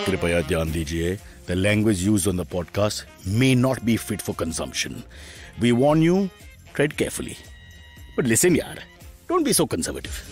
कृपया ध्यान दीजिए, the language used on the podcast may not be fit for consumption. We warn you, tread carefully. But listen yaar, don't be so conservative.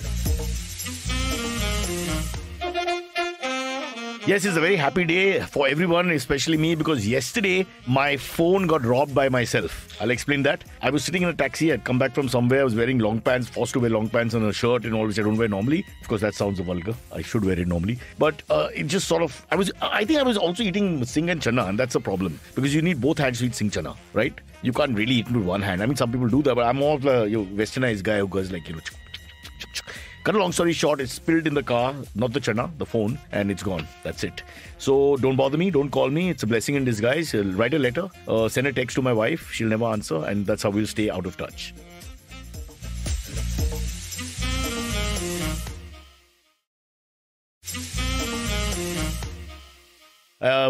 Yes, it's a very happy day for everyone, especially me, because yesterday my phone got robbed by myself. I'll explain that. I was sitting in a taxi. I'd come back from somewhere. I was wearing long pants, forced to wear long pants and a shirt and all, which I don't wear normally. Of course, that sounds vulgar. I should wear it normally. But it just sort of... I think I was also eating Singhchana, and that's a problem. Because you need both hands to eat Singhchana, right? You can't really eat it with one hand. I mean, some people do that, but I'm more of the westernized guy who goes like, Cut a long story short, it's spilled in the car, not the chana, the phone, and it's gone. That's it. So don't bother me, don't call me. It's a blessing in disguise. Write a letter, send a text to my wife. She'll never answer, and that's how we'll stay out of touch.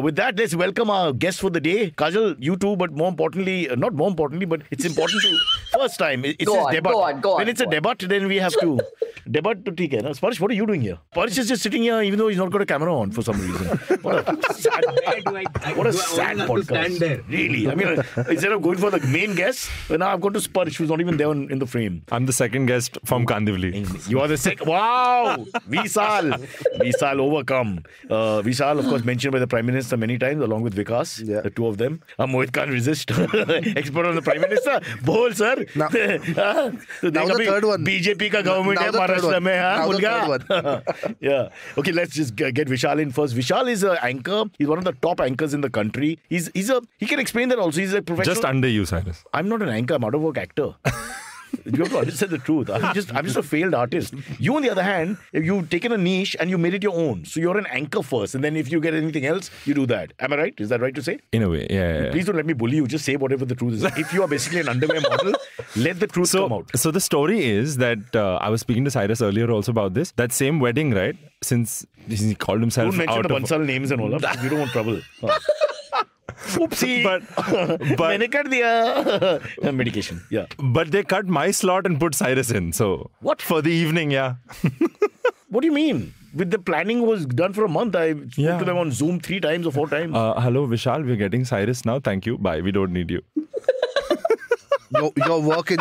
With that, let's welcome our guest for the day. Kajol, you too, but more importantly, not more importantly, but it's important to... First time, it's a debut. When it's a debut, then we have to... Debut to take care. Sparsh, what are you doing here? Sparsh is just sitting here even though he's not got a camera on for some reason. What a sad podcast. There. Really. I mean, instead of going for the main guest, now I've gone to Sparsh, who's not even there in the frame. I'm the second guest from Kandivali. You are the second. Wow! Vishaal overcome. Vishaal, of course, mentioned by the Prime Minister many times, along with Vikas, the two of them. Mohit can't resist. Expert on the Prime Minister. Bol, sir. Now the third one. BJP ka government hai Maharashtra mein. Now the third one. Yeah. Okay, let's just get Vishaal in first. Vishaal is an anchor. He's one of the top anchors in the country. He can explain that also. He's a professional. Just under you, Cyrus. I'm not an anchor. I'm out of work actor. You have to understand the truth. I'm just a failed artist. You, on the other hand, you've taken a niche and you made it your own. So you're an anchor first, and then if you get anything else, you do that. Am I right? Is that right to say? In a way, yeah. Please don't let me bully you. Just say whatever the truth is. If you are basically an underwear model, let the truth come out. So the story is that I was speaking to Cyrus earlier also about this. That same wedding, right? Since he called himself Don't mention the Bansal names and all that. We don't want trouble. Oopsie. But मैंने कर दिया medication. Yeah. But they cut my slot and put Cyrus in. So what for the evening? Yeah. What do you mean? With the planning was done for a month. I spoke to them on Zoom 3 times or 4 times. Hello, Vishaal. We're getting Cyrus now. Thank you. Bye. We don't need you. Your work in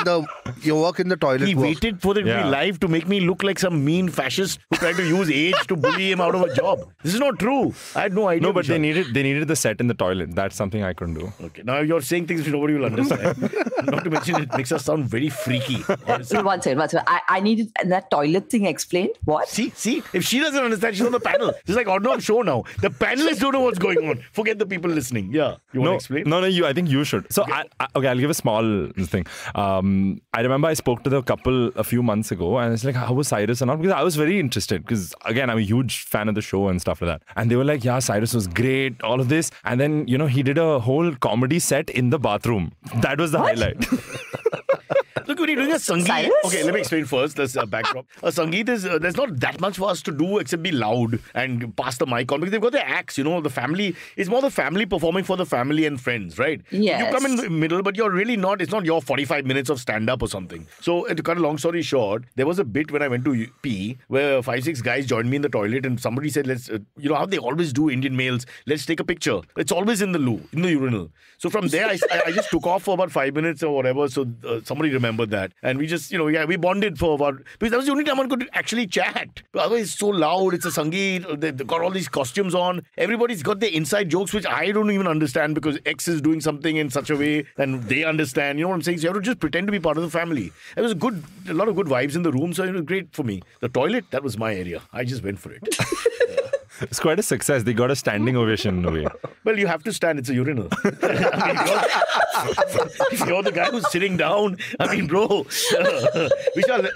the toilet. He waited for it to be live to make me look like some mean fascist who tried to use age to bully him out of a job. This is not true. I had no idea. No, but they needed the set in the toilet. That's something I couldn't do. Okay, now you're saying things which nobody will understand. Not to mention it makes us sound very freaky. Honestly. One second. I needed that toilet thing explained. What? See, if she doesn't understand, she's on the panel. It's like on show now. The panelists don't know what's going on. Forget the people listening. Yeah, you want to explain? No, I think you should. So I'll give a small thing. I remember I spoke to the couple a few months ago and it's like, how was Cyrus and all? Because I was very interested because again, I'm a huge fan of the show and stuff like that. And they were like, yeah, Cyrus was great, all of this. And then, he did a whole comedy set in the bathroom. That was the highlight. Look, when you're doing a Sangeet... Okay, let me explain first. There's a backdrop. A Sangeet is... there's not that much for us to do except be loud and pass the mic on because they've got their acts, the family... It's more the family performing for the family and friends, right? Yes. You come in the middle, but you're really not... It's not your 45 minutes of stand-up or something. So, to cut a long story short, there was a bit when I went to pee where 5-6 guys joined me in the toilet and somebody said, let's... how they always do, Indian males, let's take a picture. It's always in the urinal. So from there, I just took off for about 5 minutes or whatever. So somebody remembered that. And we just, we bonded for about... Because that was the only time one could actually chat. Otherwise, it's so loud. It's a Sangeet. They've got all these costumes on. Everybody's got their inside jokes, which I don't even understand because X is doing something in such a way and they understand. You know what I'm saying? So you have to just pretend to be part of the family. It was a lot of good vibes in the room. So it was great for me. The toilet, that was my area. I just went for it. It's quite a success. They got a standing ovation in a way. Well, you have to stand. It's a urinal. If you're the guy who's sitting down, bro. Vishal,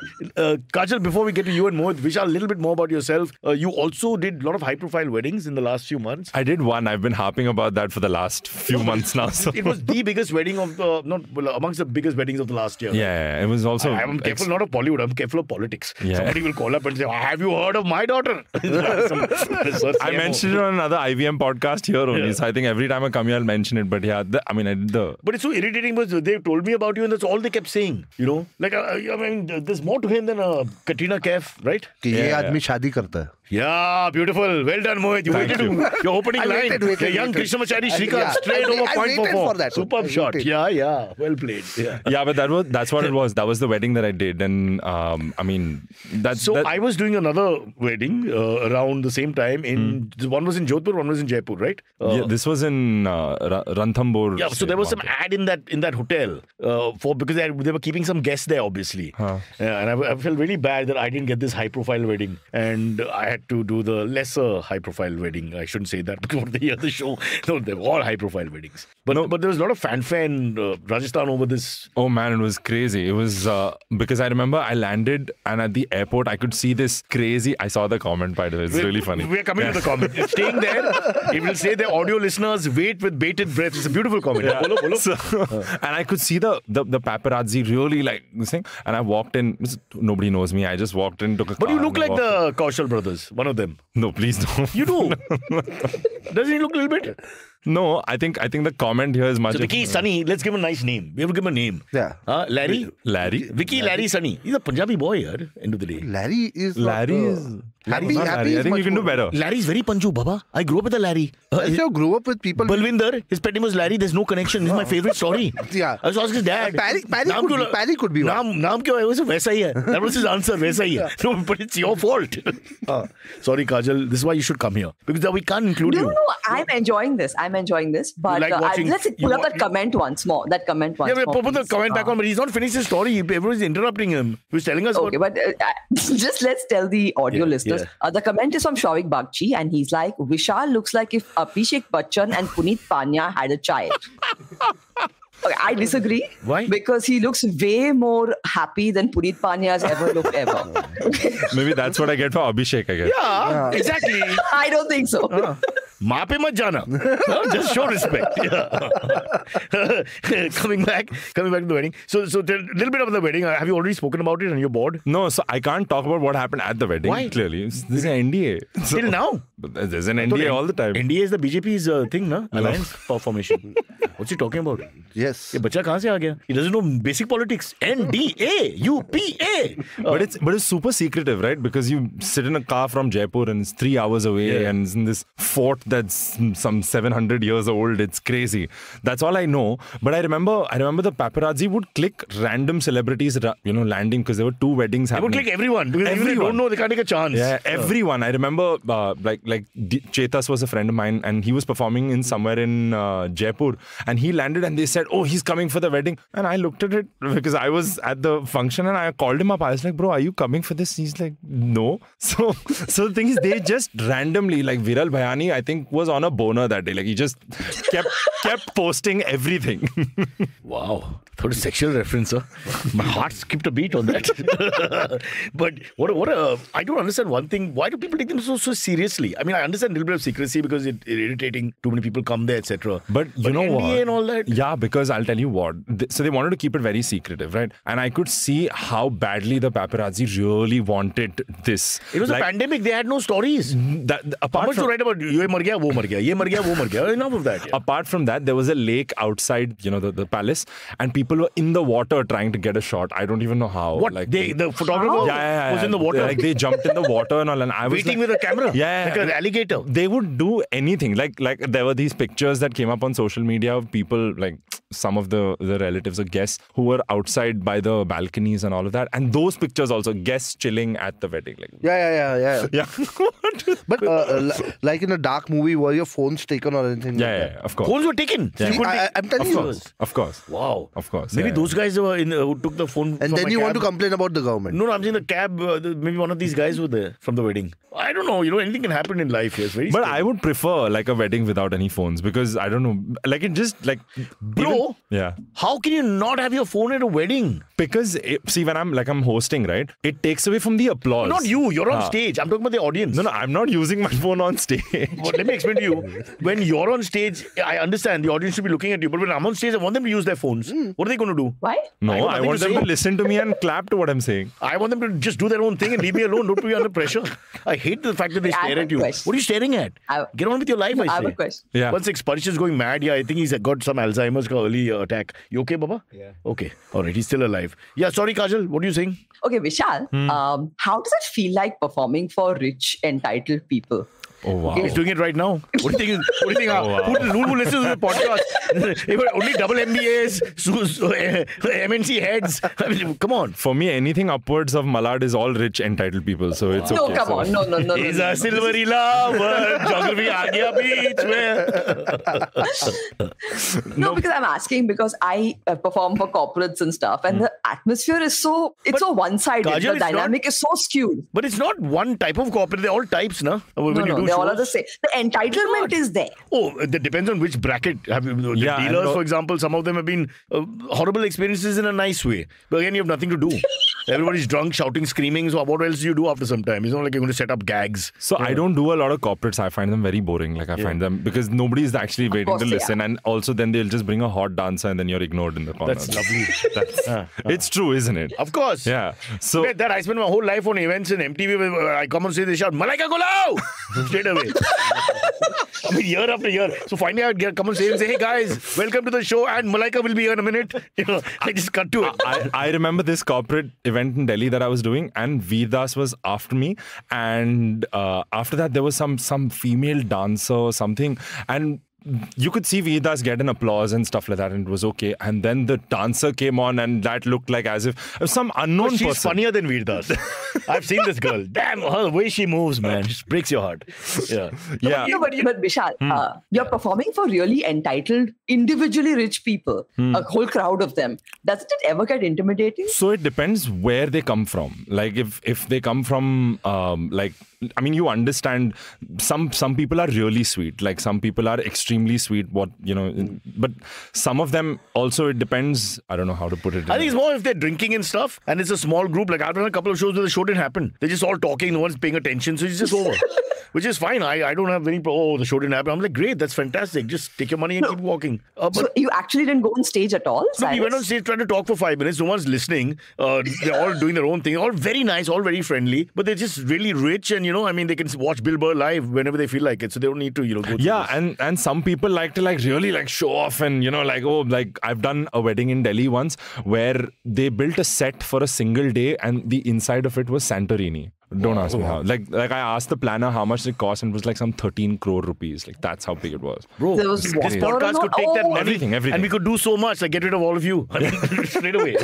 Kajol, before we get to you and Mohit, Vishal, a little bit more about yourself. You also did a lot of high-profile weddings in the last few months. I did one. I've been harping about that for the last few months now. So. It was the biggest wedding amongst the biggest weddings of the last year. Yeah, it was also... I'm careful not of Bollywood. I'm careful of politics. Yeah. Somebody will call up and say, have you heard of my daughter? I mentioned it on another IVM podcast here only. So I think every time I come here, I'll mention it. But yeah, I did the. But it's so irritating because they told me about you and that's all they kept saying. You know, like there's more to him than Katrina Kaif, right? कि ये आदमी शादी करता है. Yeah, beautiful. Well done, Mohit. You waited to your opening line. The young Krishnamachari Shrikant straight over point for four. Superb shot. Yeah. Well played. Yeah, but that's what it was. That was the wedding that I did, and that's. So I was doing another wedding around the same time. One was in Jodhpur, one was in Jaipur, right? Yeah, this was in Ranthambore. Yeah, so there was some ad in that hotel because they were keeping some guests there, obviously. Huh. And I felt really bad that I didn't get this high-profile wedding, and I had to do the lesser high-profile wedding. I shouldn't say that because when they hear the show, no, they were all high-profile weddings. But there was a lot of fanfare in Rajasthan over this. Oh man, it was crazy. It was because I remember I landed and at the airport I could see this crazy. I saw the comment, by the way. It's really funny. We're coming to the comment. It's staying there. It will say the audio listeners wait with bated breath. It's a beautiful comment. Yeah. Bolo. So, and I could see the paparazzi really like this thing. And I walked in. Nobody knows me. I just walked in, took a But car. you look like the Kaushal brothers. One of them. No, please don't. You do. Doesn't he look a little bit? No, I think the comment here is much. So Vicky, Sunny, let's give him a nice name. We have to give him a name. Yeah. Larry? Vicky, Larry, Sunny. He's a Punjabi boy here, end of the day. Larry is Happy. I think you can do better. Larry's very Panju, Baba. I grew up with a Larry. You grew up with people. Balwinder, his pet name was Larry. There's no connection. This is my favorite story. Yeah. I was asking his dad. Paddy could be one. Naam kya hai? वैसा ही है. That was his answer. वैसा ही है. No, but it's your fault. Sorry, Kajol. This is why you should come here because we can't include you. No. I'm enjoying this. But like let's pull up that comment once more. Yeah, put the comment back on. But he's not finished his story. Everyone's interrupting him. He was telling us. Okay, but just let's tell the audio listeners. Yeah. The comment is from Shavik Bagchi, and he's like, Vishal looks like if Abhishek Bachchan and Puneet Panya had a child. Okay, I disagree. Why? Because he looks way more happy than Puneet Panya has ever looked ever. Maybe that's what I get for Abhishek, I guess. Yeah, exactly. I don't think so. माँ पे मत जाना. Just show respect. Coming back to the wedding. So a little bit of the wedding. Have you already spoken about it and you're bored? No, so I can't talk about what happened at the wedding. Why? Clearly, this is an NDA. So, Till now? But there's an NDA all the time. NDA is the BJP's thing, na? Alliance formation. What's he talking about? Yes. ये बच्चा कहाँ से आ गया? He doesn't know basic politics. NDA, UPA. But it's super secretive, right? Because you sit in a car from Jaipur and it's 3 hours away and it's in this fort that's some 700 years old. It's crazy. That's all I know. But I remember the paparazzi would click random celebrities, landing because there were 2 weddings happening. They would click everyone because even if they don't know, they can't take a chance. Yeah, everyone. I remember like Chetas was a friend of mine and he was performing in somewhere in Jaipur and he landed and they said, oh, he's coming for the wedding. And I looked at it because I was at the function and I called him up. I was like, bro, are you coming for this? He's like, no. So the thing is, they just randomly, like Viral Bhayani, I think was on a boner that day. Like he just kept posting everything. Wow. Thought a sexual reference, huh? My heart skipped a beat on that. But I don't understand one thing. Why do people take them so seriously? I mean, I understand a little bit of secrecy because it's irritating. Too many people come there, etc. But you know NDA what? And all that. Yeah, because I'll tell you what. So they wanted to keep it very secretive, right? And I could see how badly the paparazzi really wanted this. It was a pandemic. They had no stories. How much to write about? Ye mar gaya, wo mar gaya. Ye mar gaya, wo mar gaya. Enough of that. Yeah. Apart from that, there was a lake outside, the palace, and people were in the water trying to get a shot. I don't even know how. What? Like the photographer was in the water? Like they jumped in the water and all. And I was waiting with a camera? Yeah. Like an alligator? They would do anything. Like there were these pictures that came up on social media of people, like some of the relatives or guests who were outside by the balconies and all of that. And those pictures also, guests chilling at the wedding. Like, Yeah. But like in a dark movie, were your phones taken or anything? Yeah, of course. Phones were taken. Yeah. I'm telling you. Of course. Wow. Of course. Maybe those guys were who took the phone. And then you want to complain about the government. No, I'm saying the cab. Maybe one of these guys were there from the wedding. I don't know. Anything can happen in life. Yes, very. But scary. I would prefer like a wedding without any phones because I don't know. Like it just like. Bro. Yeah. How can you not have your phone at a wedding? Because see, when I'm hosting, right, it takes away from the applause. Not you. You're on stage. I'm talking about the audience. No, I'm not using my phone on stage. But let me explain to you. When you're on stage, I understand the audience should be looking at you. But when I'm on stage, I want them to use their phones. What are they going to do? Why? No, I want them to listen to me and clap to what I'm saying. I want them to just do their own thing and leave me alone. Don't put me under pressure. I hate the fact that they I stare have at a you. question. What are you staring at? Get on with your life, I say. I have a question. Yeah. One sec, Sparsh is going mad. Yeah, I think he's got some Alzheimer's early attack. You okay, Baba? Yeah. Okay. All right, he's still alive. Yeah, sorry, Kajol. What are you saying? Okay, Vishal, how does it feel like performing for rich, entitled people? Oh, wow. He's doing it right now. What do you think? Who listens to the podcast? Only double MBAs, MNC heads. I mean, come on. For me, anything upwards of Malad is all rich, entitled people. So it's okay. No, come on. No. He's a silvery lover. Geography aa gaya beech mein. No, because I'm asking because I perform for corporates and stuff, and the atmosphere is so one-sided. Kajol, The dynamic is so skewed. But it's not one type of corporate. They're all types, na? No, they all are the same. The entitlement is there. Oh, that depends on which bracket. The dealers, for example, some of them have been horrible experiences in a nice way. But again, you have nothing to do. Everybody's drunk, shouting, screaming. So what else do you do after some time? It's not like you're going to set up gags. So I don't do a lot of corporates. I find them very boring. Like I find them because nobody's actually waiting to listen. And also then they'll just bring a hot dancer and then you're ignored in the corner. That's lovely. It's true, isn't it? Of course. Yeah. So that I spend my whole life on events in MTV. I come on stage, they shout, Malaika Gulao! Straight away. I mean, year after year. So finally I would come on stage and say, hey guys, welcome to the show and Malaika will be here in a minute. I just cut to it. I remember this corporate event in Delhi that I was doing and Vedas was after me. And after that, there was some female dancer or something. And you could see Vedas get an applause and stuff like that, and it was okay. And then the dancer came on, and that looked like as if some unknown person. She's funnier than Vedas. I've seen this girl. Damn, the way she moves, man, just breaks your heart. Yeah. But Vishal, you're performing for really entitled, individually rich people, a whole crowd of them. Doesn't it ever get intimidating? So it depends where they come from. Like if they come from you understand some people are really sweet. Like some people are extremely sweet. But some of them also, it depends. I don't know how to put it. I think it's more if they're drinking and stuff, and it's a small group. Like I've done a couple of shows where the show didn't happen. They're just all talking. No one's paying attention, so it's just over. Which is fine. I don't have any. The show didn't happen. I'm like, great, that's fantastic. Just take your money and keep walking. So you actually didn't go on stage at all? No, we went on stage trying to talk for 5 minutes. No one's listening. They're all doing their own thing. All very nice, all very friendly. But they're just really rich, and they can watch Bill Burr live whenever they feel like it. So they don't need to, go through this. and some people like to really show off, and I've done a wedding in Delhi once where they built a set for a single day, and the inside of it was Santorini. Don't ask me how. Like I asked the planner how much it cost, and it was like some 13 crore rupees. Like that's how big it was. Bro, this podcast could take that money, everything. And we could do so much. Like get rid of all of you. I mean, straight away.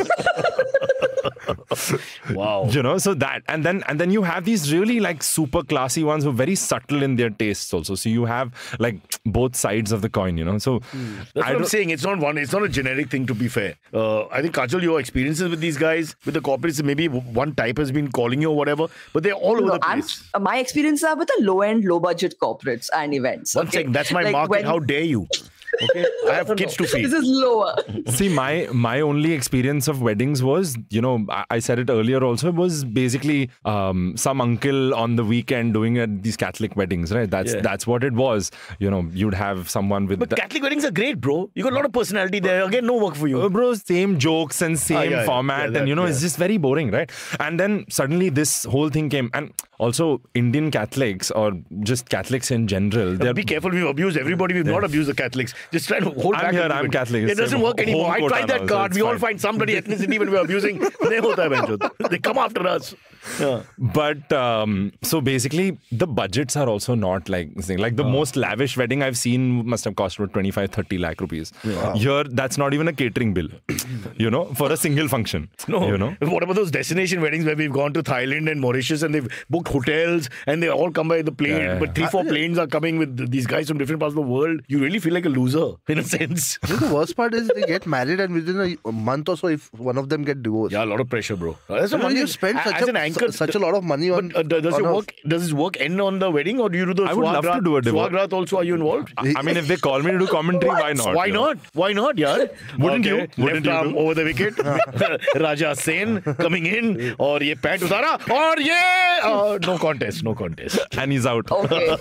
Wow. So that and then you have these really like super classy ones who are very subtle in their tastes also. So you have like both sides of the coin, So that's what I'm saying. It's not a generic thing, to be fair. I think Kajol, your experiences with these guys, with the corporates, maybe one type has been calling you or whatever, but they're all over the place. My experiences are with the low-end, low-budget corporates and events. One second, that's my market. How dare you? Okay, I have kids to feed. This is lower. See, my only experience of weddings was, I said it earlier also, was basically some uncle on the weekend doing these Catholic weddings, right? That's what it was. You'd have someone with. But Catholic weddings are great, bro. You got a lot of personality there. Again, no work for you, bro. Same jokes and same format, and it's just very boring, right? And then suddenly this whole thing came, and also Indian Catholics or just Catholics in general. Be careful. We've abused everybody. We've not abused the Catholics. Just try to hold back. I'm Catholic. It doesn't work anymore. I tried that card. We all find somebody ethnicity when we're abusing. They come after us. Yeah. But so basically, the budgets are also not like this thing. Like the most lavish wedding I've seen must have cost about 25-30 lakh rupees. Yeah. Here, that's not even a catering bill, for a single function. No. What about those destination weddings where we've gone to Thailand and Mauritius and they've booked hotels and they all come by the plane, but 3-4 planes are coming with these guys from different parts of the world. You really feel like a loser in a sense. The worst part is they get married and within a month or so, if one of them get divorced. Yeah, a lot of pressure, bro. That's money you spend such a lot of money on. But does this work end on the wedding, or do you do the I would love to do a divorce. Swagrat also? Are you involved? I mean, if they call me to do commentary, why not? Why not, yaar? Wouldn't you? Left arm over the wicket. Raja Sen coming in, और ये pant उतारा, और ये No contest. And he's out. Okay.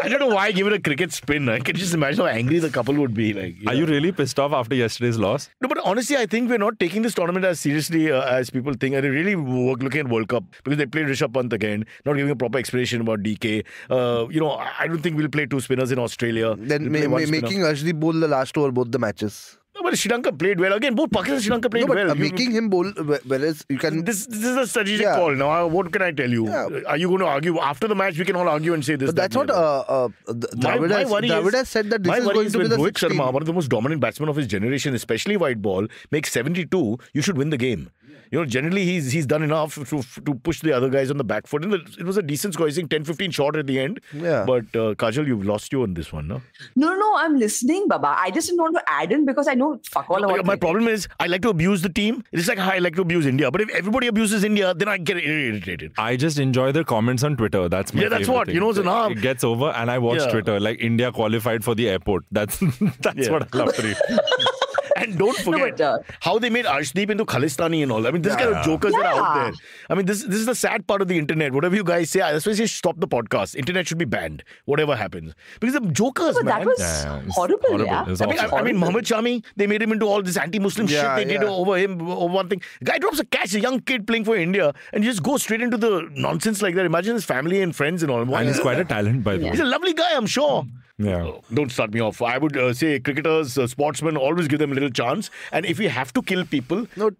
I don't know why I give it a cricket spin. I can just imagine how angry the couple would be. Like, Are you really pissed off after yesterday's loss? No, but honestly, I think we're not taking this tournament as seriously as people think. And really looking at World Cup because they played Rishabh Pant again, not giving a proper explanation about DK. I don't think we'll play 2 spinners in Australia. Then making Ashdeep bowl the last over both the matches. No, but Sri Lanka played well. Again, both Pakistan and Sri Lanka played well. Making him bowl, whereas you can... This is a strategic call. Now, what can I tell you? Yeah. Are you going to argue? After the match, we can all argue and say this. But that's what Dravid has said that this is going to be the Rohit 16. Sharma, one of the most dominant batsmen of his generation, especially white ball, makes 72, you should win the game. Generally he's done enough to push the other guys on the back foot. And it was a decent score. I think 10-15 short at the end. Yeah. But Kajol, you've lost you on this one, no? No, I'm listening, Baba. I just didn't want to add in because I know fuck all about My it. problem is I like to abuse the team. It's like how I like to abuse India. But if everybody abuses India, then I get irritated. I just enjoy the comments on Twitter. That's my favorite what. thing. So now it gets over and I watch Twitter. Like India qualified for the airport. That's what I love to read. And don't forget how they made Arshdeep into Khalistani and all. I mean, this kind of jokers are out there. I mean, this is the sad part of the internet. Whatever you guys say, that's why I say stop the podcast. Internet should be banned, whatever happens. Because the jokers, But man. that was horrible, yeah. It was I mean, Mohammed Shami, they made him into all this anti-Muslim shit they did over him, over one thing. Guy drops a catch, a young kid playing for India, and you just go straight into the nonsense like that. Imagine his family and friends and all. And he's quite a talent, by the way. He's a lovely guy, I'm sure. Yeah. Don't start me off. I would say cricketers, sportsmen, always give them a little chance. And if we have to kill people, who are...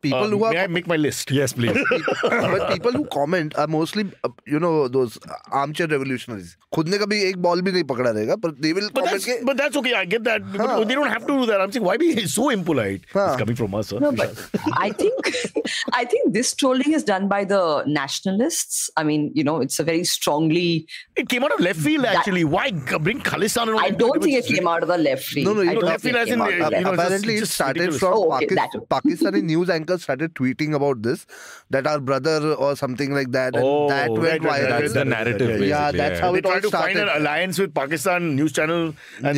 may I make my list? Yes, please. But people who comment are mostly, those armchair revolutionaries. खुद ने कभी एक ball भी नहीं पकड़ा रहेगा, but they will comment. But that's okay. I get that. But they don't have to do that. I'm saying, why be so impolite? It's coming from us. No, but I think this trolling is done by the nationalists. I mean, it's a very strongly... It came out of left field, actually. Why bring Khalistan and all? I don't think it came out of the left field. No, left field as in, apparently it started from Pakistani news anchors started tweeting about this, that our brother or something like that, and that went viral. That's the narrative, basically. Yeah, that's how it all started. They tried to find an alliance with Pakistan news channel. And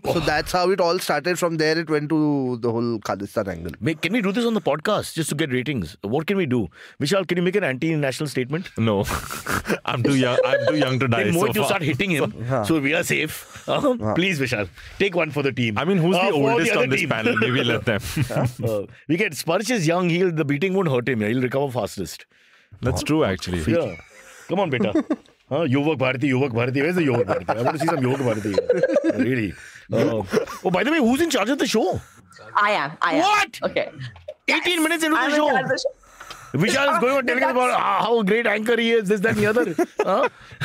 so that's how it all started. From there, it went to the whole Khalistan angle. Can we do this on the podcast just to get ratings? What can we do? Vishal, can you make an anti-national statement? No. I'm too young to die. Then Mohit, you far. start hitting him. So we are safe. Please, Vishal, take one for the team. I mean, who's the oldest on this panel? Maybe let them. We get Sparsh is young. The beating won't hurt him. He'll recover fastest. That's true, actually. Yeah. Come on, beta. Yuvak Bharati. Where's the Yuvak Bharati? I want to see some Yuvak Bharati. Really. Oh, by the way, who's in charge of the show? I am. What? Okay. 18 minutes into the show. Vishal is going on telling us about how great anchor he is, this, that, and the other.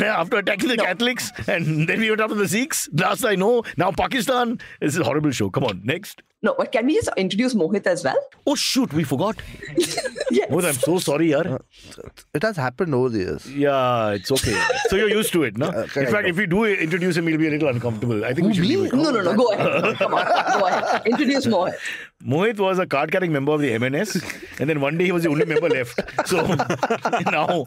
After attacking the Catholics, and then we went after the Sikhs. Last I know, now Pakistan. This is a horrible show. Come on, next. No, but can we just introduce Mohit as well? Oh, shoot, we forgot. Yes. Mohit, I'm so sorry, yaar. It has happened over the years. Yeah, it's okay. So you're used to it, no? In fact, if we do introduce him, he'll be a little uncomfortable. I think we should leave it. No, go ahead. Come on, go ahead. Introduce Mohit. Mohit was a card-carrying member of the MNS, and then one day he was the only member left. So now,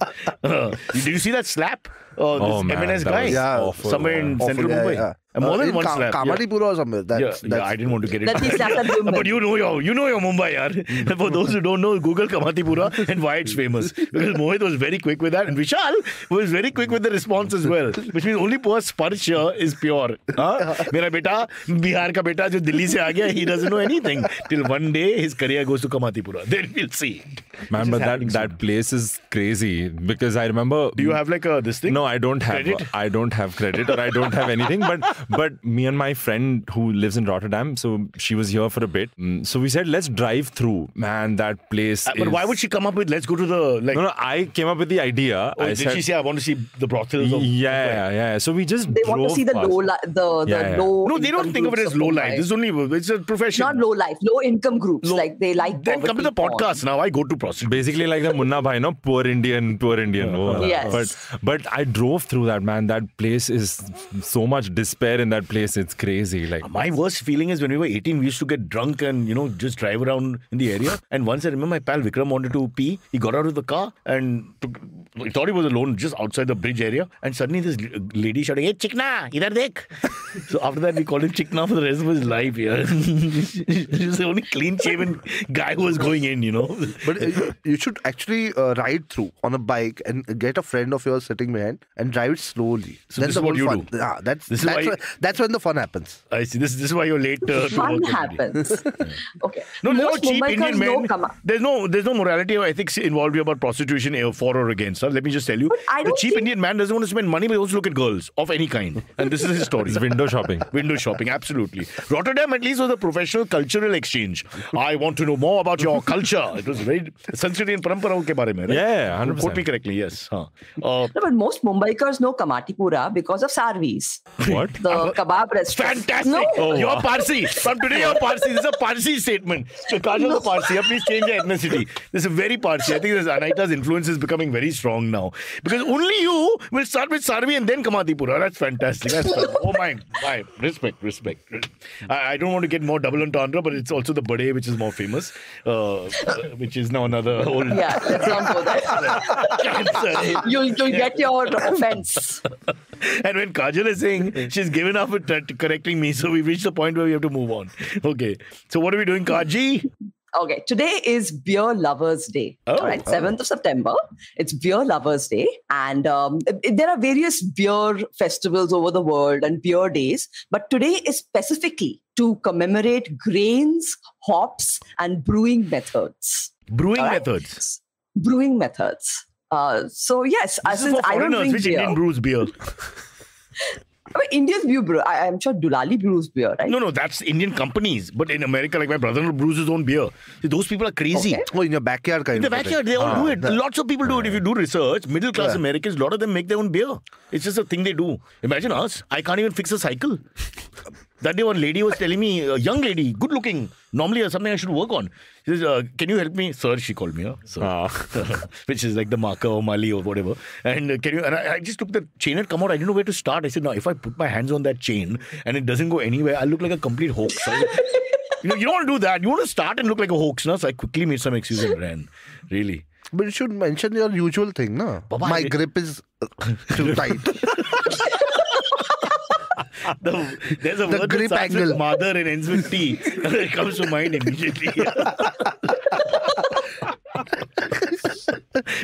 did you see that slap? This MNS guy, somewhere in central Mumbai. Yeah. More than one slap. Kamatipura or somewhere. I didn't want to get it. That he slapped that woman. But you know your Mumbai, yaar. For those who don't know, Google Kamatipura and why it's famous. Because Mohit was very quick with that, and Vishal was very quick with the response as well. Which means only poor Sparsh is pure. Mera beta, Bihar ka beta, jo Delhi se aa gaya, he doesn't know anything. Till one day his career goes to Kamatipura. Then we'll see. Man, but that place is crazy because I remember. Do you have like this thing? No, I don't have. Credit? I don't have credit or I don't have anything. But me and my friend who lives in Rotterdam, so she was here for a bit. So we said, let's drive through. Man, that place. But why would she come up with let's go to the No, I came up with the idea. Did she say I want to see the brothels? Yeah. So we just They want to see the low. No, they don't think of it as low life. It's a profession. Not low life, low income groups. Like they like. Then come to the podcast. Now I go to prostitutes. Basically like the Munna Bhai, no? Poor Indian. Yes. But I drove through that, man. That place is so much despair there in that place. It's crazy. Like my worst feeling is when we were 18, we used to get drunk and, just drive around in the area. And once I remember my pal Vikram wanted to pee. He got out of the car and he thought he was alone just outside the bridge area. And suddenly this lady shouting, "Hey, Chikna, idhar dekh." So after that, we called him Chikna for the rest of his life. Yeah. He was the only clean-shaven guy who was going in, But you should actually ride through on a bike and get a friend of yours sitting behind and drive it slowly. So that's what you fun. do. Yeah, that's when the fun happens. I see. This is why you're late. Fun happens. Okay. No cheap Indian men. There's no morality or ethics involved here about prostitution for or against. Let me just tell you. The cheap Indian man doesn't want to spend money, but he wants to look at girls of any kind. And this is his story. It's window shopping. Window shopping, absolutely. Rotterdam at least was a professional cultural exchange. I want to know more about your culture. It was very Sanskrit and Parampara ke bare mein, right? Yeah, 100%. Quote me correctly, yes. No, but most Mumbaikars know Kamatipura because of Sarvi's. What? The kebab restaurant. Fantastic. No. Oh, you're Parsi. From today, you're Parsi. This is a Parsi statement. So, Kajol the Parsi. Please change your ethnicity. This is very Parsi. I think Anaita's influence is becoming very strong now. Because only you will start with Sarvi and then Kamatipura. That's fantastic. That's fun. Oh my. Respect. I don't want to get more double entendre, but it's also the Bade, which is more famous, which is now another whole... Yeah, let's not go there. You'll get your offense. And when Kajol is saying she's given up with correcting me, so we've reached the point where we have to move on. Okay. So what are we doing, Kaji? Okay, today is Beer Lovers Day. All right, 7th of September. It's Beer Lovers Day. And there are various beer festivals over the world and beer days. But today is specifically to commemorate grains, hops, and brewing methods. Brewing methods? Brewing methods. So yes, this is for foreigners. Which Indian brews beer? I mean, Indians brew beer. I'm sure Dulali brews beer, right? No, that's Indian companies. But in America, like my brother brews his own beer. See, those people are crazy. Okay. Oh, in your backyard kind of In the backyard, they all do it. Lots of people do it. If you do research, middle-class Americans, a lot of them make their own beer. It's just a thing they do. Imagine us. I can't even fix a cycle. That day, one lady was telling me, a young lady, good looking, normally something I should work on. She says, can you help me? Sir, she called me. Which is like the marker or Mali or whatever. And can you? And I just took the chain had come out. I didn't know where to start. I said, no, if I put my hands on that chain and it doesn't go anywhere, I'll look like a complete hoax. You don't want to do that. You want to start and look like a hoax. No? So I quickly made some excuse and ran. Really. But you should mention your usual thing, no? My grip is too tight. There's a word that starts with mother and ends with T. It comes to mind immediately.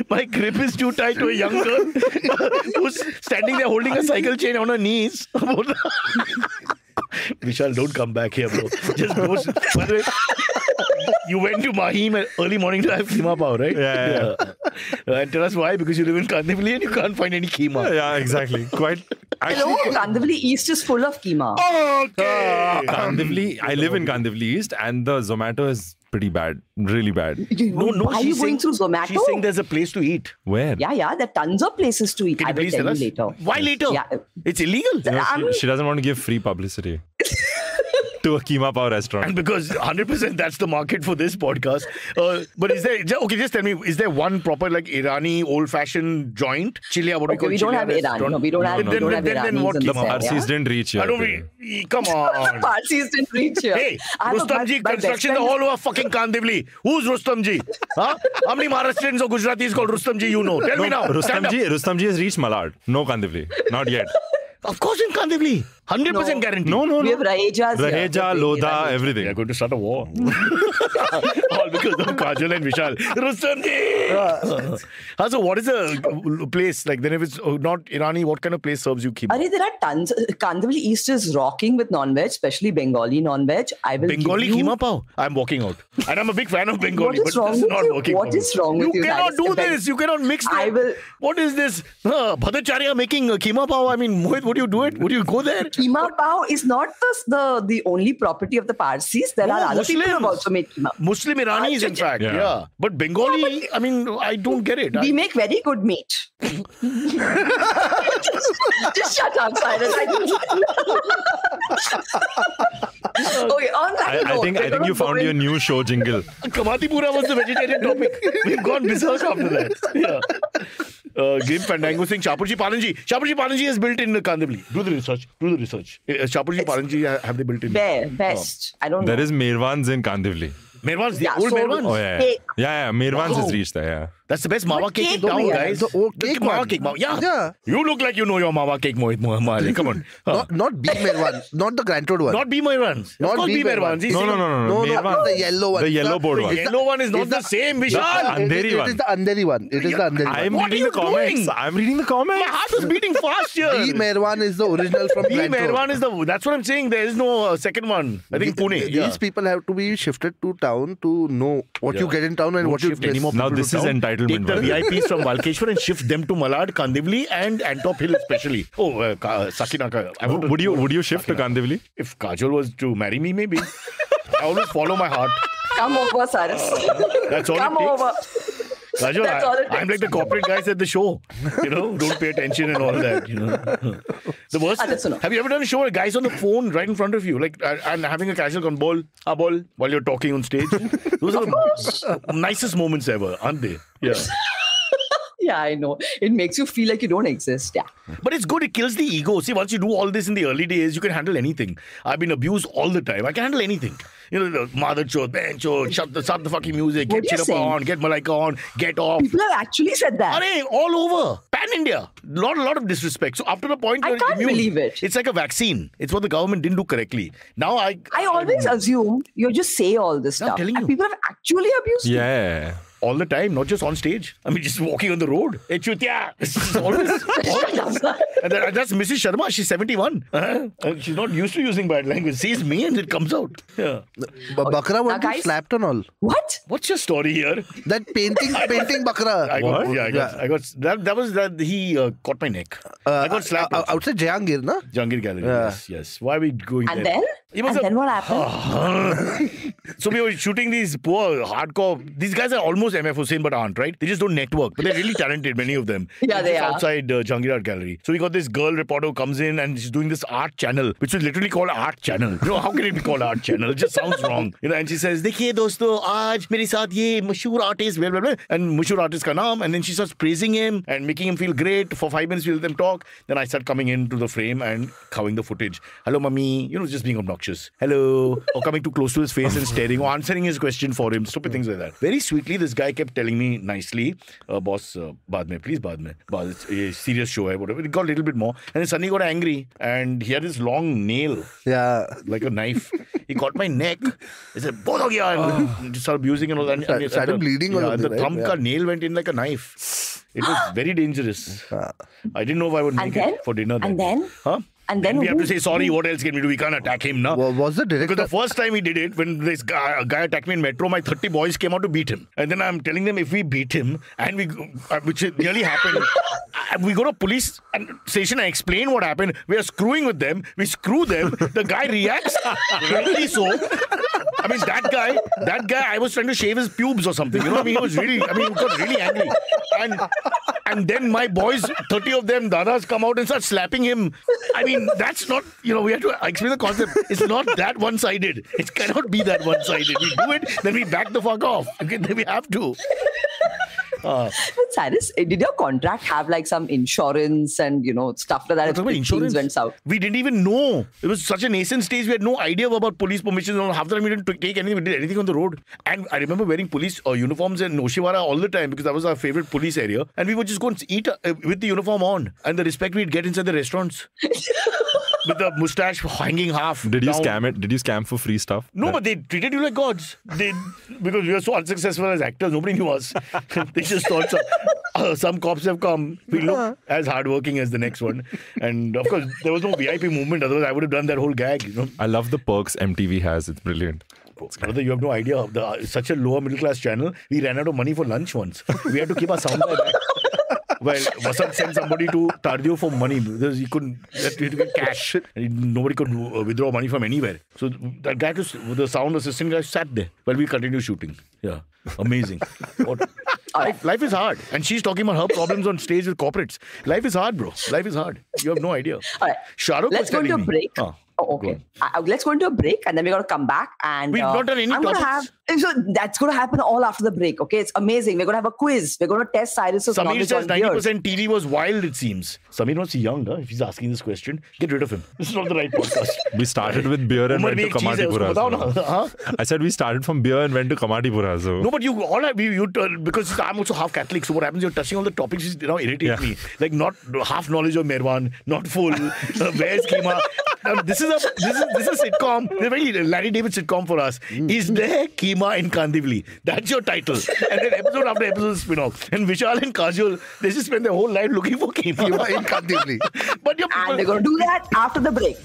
My grip is too tight to a young girl who's standing there holding a cycle chain on her knees. Vishal, don't come back here, bro. Just go. By the way, you went to Mahim early morning to have keema pao, right? Yeah. And tell us why, because you live in Kandivali and you can't find any keema. Yeah, exactly. Quite. Hello, Kandivali East is full of keema. Okay. Kandivali, I live in Kandivali East and the Zomato is pretty bad. Really bad. No, why are you going through Zomato? She's saying there's a place to eat. Where? Yeah, there are tons of places to eat. Can I will tell you later. Why later? Yeah. It's illegal. She doesn't want to give free publicity. To a keema pao restaurant. And because 100% that's the market for this podcast. But is there, okay, just tell me, is there one proper like Irani old-fashioned joint? Chilia, what we don't have Irani. No, we don't have Irani. Then what? The Parsis didn't reach here. Come on. Parsis didn't reach here. Hey, Rustamji, construction all over fucking Kandivali. Who's Rustamji? Huh? How many Maharashtrians or Gujaratis called Rustamji you know? Tell me now. Rustamji has reached Malad. No Kandivali. Not yet. Of course in Kandivali. 100% guarantee. No. We have Raheja, Lodha, everything. We are going to start a war. All because of Kajol and Vishal. Rustamji! So what is the place? Like then if it's not Irani, what kind of place serves you keema? There are tons. Kandivali East is rocking with non-veg, especially Bengali non-veg. Bengali keema pao? I'm walking out. And I'm a big fan of Bengali. What is wrong with you? What is wrong with you? You cannot do this. You cannot mix them. What is this? Bhattacharya making keema pao? I mean, Mohit, would you do it? Would you go there? Keema pao is not the only property of the Parsis. There are other people who have also made keema. Muslim Iranis, in fact. Yeah. But Bengali, I mean, I don't get it. We make very good meat. Just shut up, Cyrus. Okay, on that note, I think you found your new show jingle. Kamatipura was the vegetarian topic. We've gone berserk after that. Yeah. Game Fandango saying Shapurji Palanji is built in Kandivali. Do the research. Shapurji Palanji have they built in? Best. I don't know. There is Mirwan's in Kandivali. Mirwan's, the old Mirwan's? Oh, yeah. Mirwan's has reached there, yeah. That's the best Mawa cake in town, guys. The old cake Mawa cake. Yeah. You look like you know your Mawa cake, Mohit. Come on. Not B Mirwan. Not the Grand Road one. Not B Mirwan's. Not B Mirwan's. No. The yellow one. The yellow board one. The yellow one is not the same, Vishaal. It is the Andheri one. I'm reading the comments. My heart was beating fast here. B Mirwan is the original from B Grand Road. Mirwan is the... That's what I'm saying. There is no second one. I think Pune. These people have to be shifted to town to know what you get in town and what you miss. Now this is entitlement. Take the VIPs from Walkeshwar and shift them to Malad, Kandivali and Antop Hill especially. Sakinaka. Would you shift to Kandivali? If Kajol was to marry me, maybe. I always follow my heart. Come over, Cyrus. That's all Come it takes. over. Kajol, I'm like the corporate guys at the show. Don't pay attention and all that. The worst. Have you ever done a show where a guy's on the phone right in front of you, like and having a casual con ball, while you're talking on stage? Those are the nicest moments ever, aren't they? Yeah. Yeah, I know. It makes you feel like you don't exist. Yeah. But it's good. It kills the ego. See, once you do all this in the early days, you can handle anything. I've been abused all the time. I can handle anything. The mother chode, ben chode, shut the fucking music, get Chirappa on, get Malaika on, get off. People have actually said that. All over. Pan India. lot of disrespect. So up to the point where I can't believe it. It's like a vaccine. It's what the government didn't do correctly. Now I always assume you just say all this stuff. And people have actually abused you. Yeah. All the time, not just on stage. I mean, just walking on the road. Hey, Chutya. Always. And that's Mrs. Sharma. She's 71. She's not used to using bad language. Sees me and it comes out. Yeah. Bakra was slapped and all. What? What's your story here? That painting Bakra. I got that was that he caught my neck. I got slapped. Outside Jehangir, na? Jehangir Gallery. Yes. Why are we going and there? Then what happened? So we were shooting these poor hardcore. These guys are almost MF Hussain but aren't, right? They just don't network. But they're really talented, many of them. Yeah, they are. Outside Jehangir Art Gallery. So we got this girl reporter who comes in and she's doing this art channel, which is literally called art channel. How can it be called art channel? It just sounds wrong. And she says, "Dekhiye dosto, aaj mere saath ye mashhoor artist, blah, blah, blah." And mashhoor artist ka naam. And then she starts praising him and making him feel great. For 5 minutes we let them talk. Then I start coming into the frame and covering the footage. "Hello, mummy." just being obnoxious. "Hello." Or coming too close to his face and staring or answering his question for him. Stupid things like that. Very sweetly, this guy kept telling me nicely, "Boss, baad mein, please baad mein. It's a serious show hai, whatever." It got a little bit more. And then suddenly got angry. And he had this long nail. Yeah. Like a knife. He caught my neck. He said, "Both ho gaya." And just started abusing and all that. And started bleeding all over. The thumb ka nail went in like a knife. It was very dangerous. I didn't know if I would make it for dinner. And then? Huh? And then we have to say, sorry, what else can we do? We can't attack him, no? Was the director? Because the first time he did it, when this guy attacked me in Metro, my 30 boys came out to beat him. And then I'm telling them, if we beat him, and we, which nearly happened, we go to police station and explain what happened. We are screwing with them. We screw them. The guy reacts really so. I mean, that guy, I was trying to shave his pubes or something. He was really, he got really angry. And then my boys, 30 of them, dadas, come out and start slapping him. I mean, that's not, we have to explain the concept. It's not that one-sided. It cannot be that one-sided. We do it, then we back the fuck off. Okay, then we have to. But Cyrus, did your contract have like some insurance and stuff like that? If things went south? We didn't even know. It was such a nascent stage. We had no idea about police permissions. Half the time we didn't take anything. We did anything on the road. And I remember wearing police uniforms in Oshiwara all the time because that was our favorite police area. And we would just go and eat with the uniform on. And the respect we'd get inside the restaurants. With the mustache hanging half. Did you scam it? Did you scam for free stuff? No, but they treated you like gods. Because we were so unsuccessful as actors, nobody knew us. They just thought some cops have come. We look as hardworking as the next one. And of course, there was no VIP movement. Otherwise, I would have done that whole gag. I love the perks MTV has. It's brilliant. Brother, you have no idea. Such a lower middle class channel. We ran out of money for lunch once. We had to keep our sound by back. Well, Vasant sent somebody to Tardio for money because he couldn't get cash. And nobody could withdraw money from anywhere. So that guy, the sound assistant guy, sat there while we continued shooting. Yeah, amazing. Life is hard. And she's talking about her problems on stage with corporates. Life is hard, bro. Life is hard. You have no idea. All right. Shahrukh Let's go to a break. Oh, okay. Let's go into a break and then we're going to come back. And we've not done any topics. So that's going to happen all after the break. Okay, it's amazing. We're going to have a quiz. We're going to test Cyrus's knowledge on beard. Samir says 90% TV was wild, it seems. Samir was young, if he's asking this question. Get rid of him. This is not the right podcast. We started with beer and went to Kamatipura. I said we started from beer and went to Kamatipura. So. No, but because I'm also half Catholic, so what happens, you're touching all the topics which irritate me. Like not half knowledge of Merwan, not full, where's Keema? This is a sitcom, a very Larry David sitcom for us. Is there Keema in Kandivali? That's your title. And then episode after episode spin-off. And Vishaal and Kajol, they just spend their whole life looking for Keema in Kandivali. And they're going to do that after the break.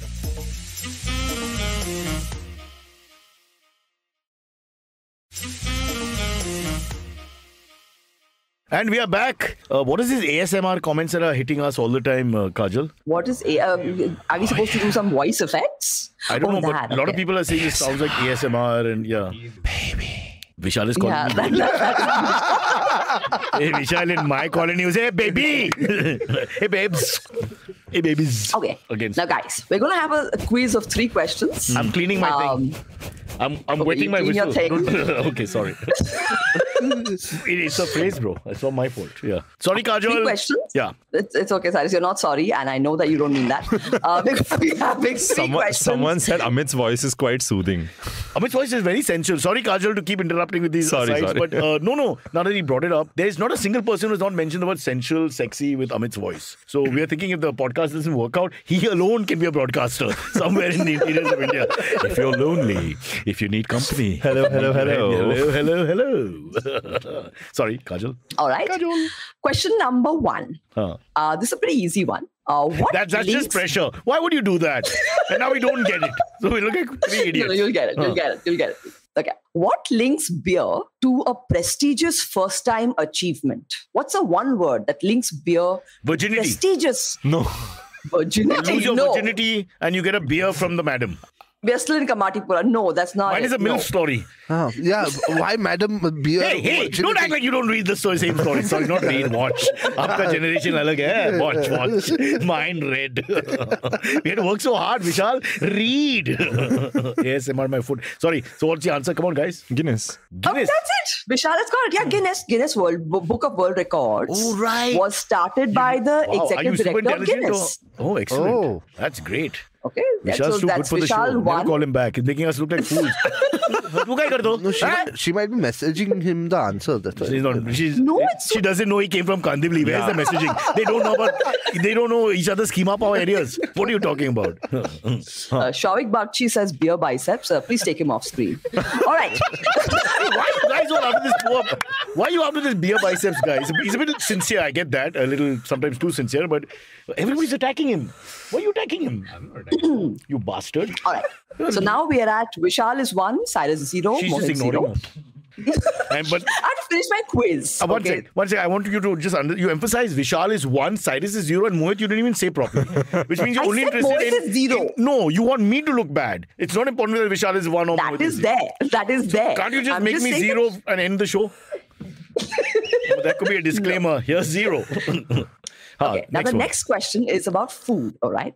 And we are back. What is this ASMR comments that are hitting us all the time, Kajol? What is are we supposed to do some voice effects? I don't know, but a lot of people are saying it sounds like ASMR and Baby. Vishal is calling me. Hey, Vishal, in my colony, you say, hey, baby. Hey, babes. Hey, babies. Okay. Now, guys, we're going to have a quiz of 3 questions. I'm cleaning my thing. I'm wetting my whistle. Okay, sorry. It's a phrase, bro. It's not my fault. Yeah. Sorry, Kajol. 3 questions? Yeah. It's okay, Cyrus. You're not sorry, and I know that you don't mean that. We're having 3 questions. Someone said Amit's voice is quite soothing. Amit's voice is very sensual. Sorry, Kajol, to keep interrupting with these asides. But no. Now that he brought it up, there is not a single person who has not mentioned the word sensual, sexy with Amit's voice. So we are thinking if the podcast doesn't work out, he alone can be a broadcaster somewhere in the interiors of India. If you're lonely, if you need company. Hello. Sorry, Kajol. All right. Kajol. Question number 1. This is a pretty easy one. That's just pressure. Why would you do that? And now we don't get it. So we look like 3 idiots. No, you'll get it. Okay. What links beer to a prestigious first-time achievement? What's the one word that links beer Virginity. Prestigious? No. Virginity. You lose your virginity and you get a beer from the madam. We are still in Kamatipura. No, that's not Mine is a MILF story. Yeah, why Madam Beer? Hey, don't act like you don't read the same story. Sorry, not read, watch. Aapka generation alag hai. Watch. Mine read. We had to work so hard, Vishal. Read. ASMR my foot. Sorry, so what's the answer? Come on, guys. Guinness. Oh, that's it. Vishal has got it. Yeah, Guinness Book of World Records. Oh, right. Was started by the executive director of Guinness. Oh, excellent. Oh. That's great. Okay, Vishal's too good for the show. Never call him back. He's making us look like fools. No, she might be messaging him the answer. That's why. She doesn't know he came from Kandivali. Where's the messaging? They don't know each other's schema power areas. What are you talking about? Shavik Bagchi says beer biceps. Please take him off screen. All right. Why are you after this beer biceps guy? He's a bit sincere. I get that. A little, sometimes too sincere, but everybody's attacking him. Why are you attacking him? I'm not attacking him. You bastard. All right. So now we are at Vishal is 1, Cyrus 0, She's Mohit just ignoring 0. I have to finish my quiz. One second. I want you to just you emphasize Vishal is 1, Cyrus is 0, and Mohit you didn't even say properly. Which means you're only interested Mohit is 0. No, you want me to look bad. It's not important whether Vishal is 1 or Mohit is 0. That is there. Can't you just make me 0 and end the show? That could be a disclaimer. No. Here's 0. Okay, now the next question is about food, all right?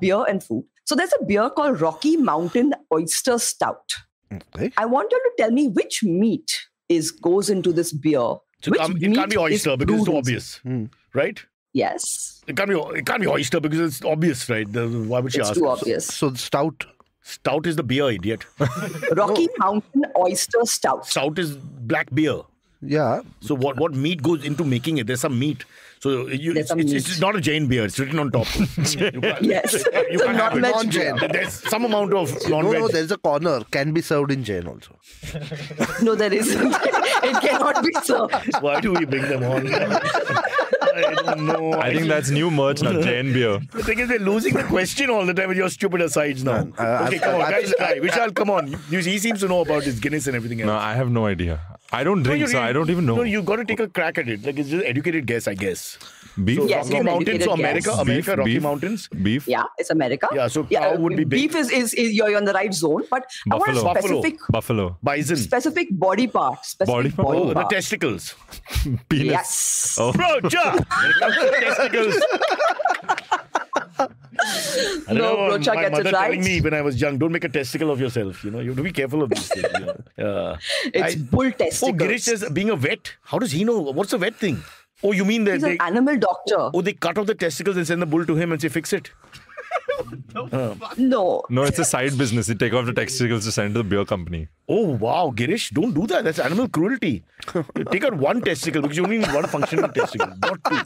Beer and food. So there's a beer called Rocky Mountain Oyster Stout. Okay. I want you to tell me which meat goes into this beer. So it can't be oyster because it's too obvious, right? Yes. It can't be oyster because it's obvious, right? Why would she ask? It's too obvious. So stout. Stout is the beer, idiot. Rocky Mountain Oyster Stout. Stout is black beer. Yeah. So what meat goes into making it? There's some meat. So it's not a Jain beer. It's written on top. Yes. You can't have it. Non-Jain. There's some amount of non-veg. No, there's a corner. Can be served in Jain also. No, there isn't. It cannot be served. Why do we bring them on? I don't know. I think that's new merch now, Jain beer. The thing is, we're losing the question all the time with your stupid asides now. Okay, come on, guys, try. Vishal, come on. He seems to know about his Guinness and everything else. No, I have no idea. I don't drink, so I don't even know. No, you got to take a crack at it. Like, it's just an educated guess, I guess. Beef? So yes, Rocky Mountains, so America, beef, Rocky Mountains. Beef? Yeah, it's America. Yeah, so cow would be big. Beef is you're on the right zone, but Buffalo. I want a specific... Buffalo. Bison. Specific body part. The testicles. Penis. Yes. Oh. Bro, when it comes to testicles. No, Brocha my gets mother it right. telling me when I was young, don't make a testicle of yourself. You have to be careful of these things. It's bull testicles. Oh, Girish says being a vet. How does he know? What's a vet thing? Oh, you mean that He's an animal doctor. Oh, they cut off the testicles and send the bull to him and say, fix it. No. No, it's a side business. You take off the testicles to send to the beer company. Oh, wow, Girish, don't do that. That's animal cruelty. You take out one testicle because you only need one functional testicle, not two.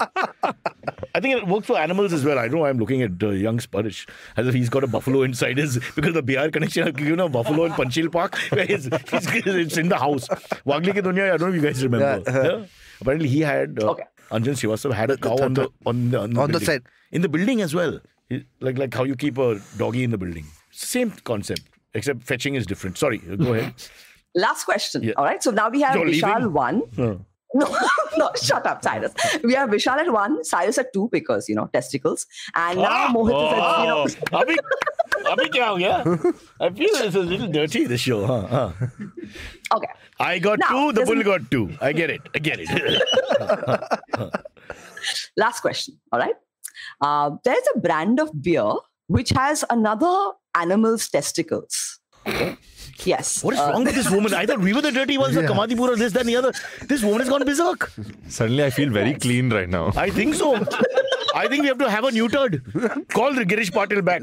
I think it works for animals as well. I know I'm looking at young Sparish as if he's got a buffalo inside his, because the BR connection, buffalo in Panchil Park, where it's in the house. Wagli Ki Dunya, I don't know if you guys remember. Yeah? Apparently he had, Anjan Srivastava had a cow on the set. In the building as well. Like how you keep a doggy in the building. Same concept, except fetching is different. Sorry, go ahead. Last question. Yeah. All right. So now we have You're Vishal leaving? 1. No, shut up, Cyrus. We have Vishal at 1, Cyrus at 2 because, testicles. And now Mohit is at, Abhi kya ho gaya? I feel it's a little dirty, this show. Okay. I got Now, 2, the bull got 2. I get it. Last question. All right. There's a brand of beer which has another animal's testicles. Yes. What is wrong with this woman? I thought we were the dirty ones, the Kamadipur, this, that, and the other. This woman has gone berserk. Suddenly I feel very clean right now. I think so. I think we have to have a neutered. Call Girish Patil back.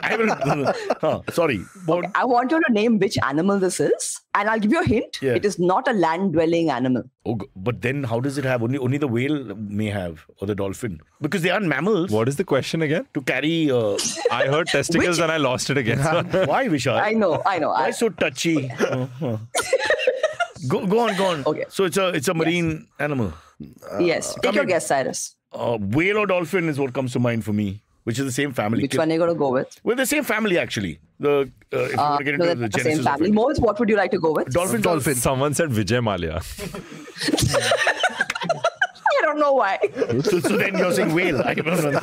I will. Sorry. Okay, I want you to name which animal this is. And I'll give you a hint. Yeah. It is not a land-dwelling animal. Oh, but then how does it have? Only the whale may have, or the dolphin. Because they aren't mammals. What is the question again? To carry... I heard testicles and I lost it again. Why, Vishal? I know. Why so touchy? Go on. Okay. So it's a marine animal. Yes. Take your guess, Cyrus. Whale or dolphin is what comes to mind for me, which is the same family. Which one are you going to go with? Well, the same family, actually. If you want to get into the genesis same family. of it. Mohit, what would you like to go with? Dolphin. Someone said Vijay Mallya. I don't know why. So then you're saying whale. I don't know.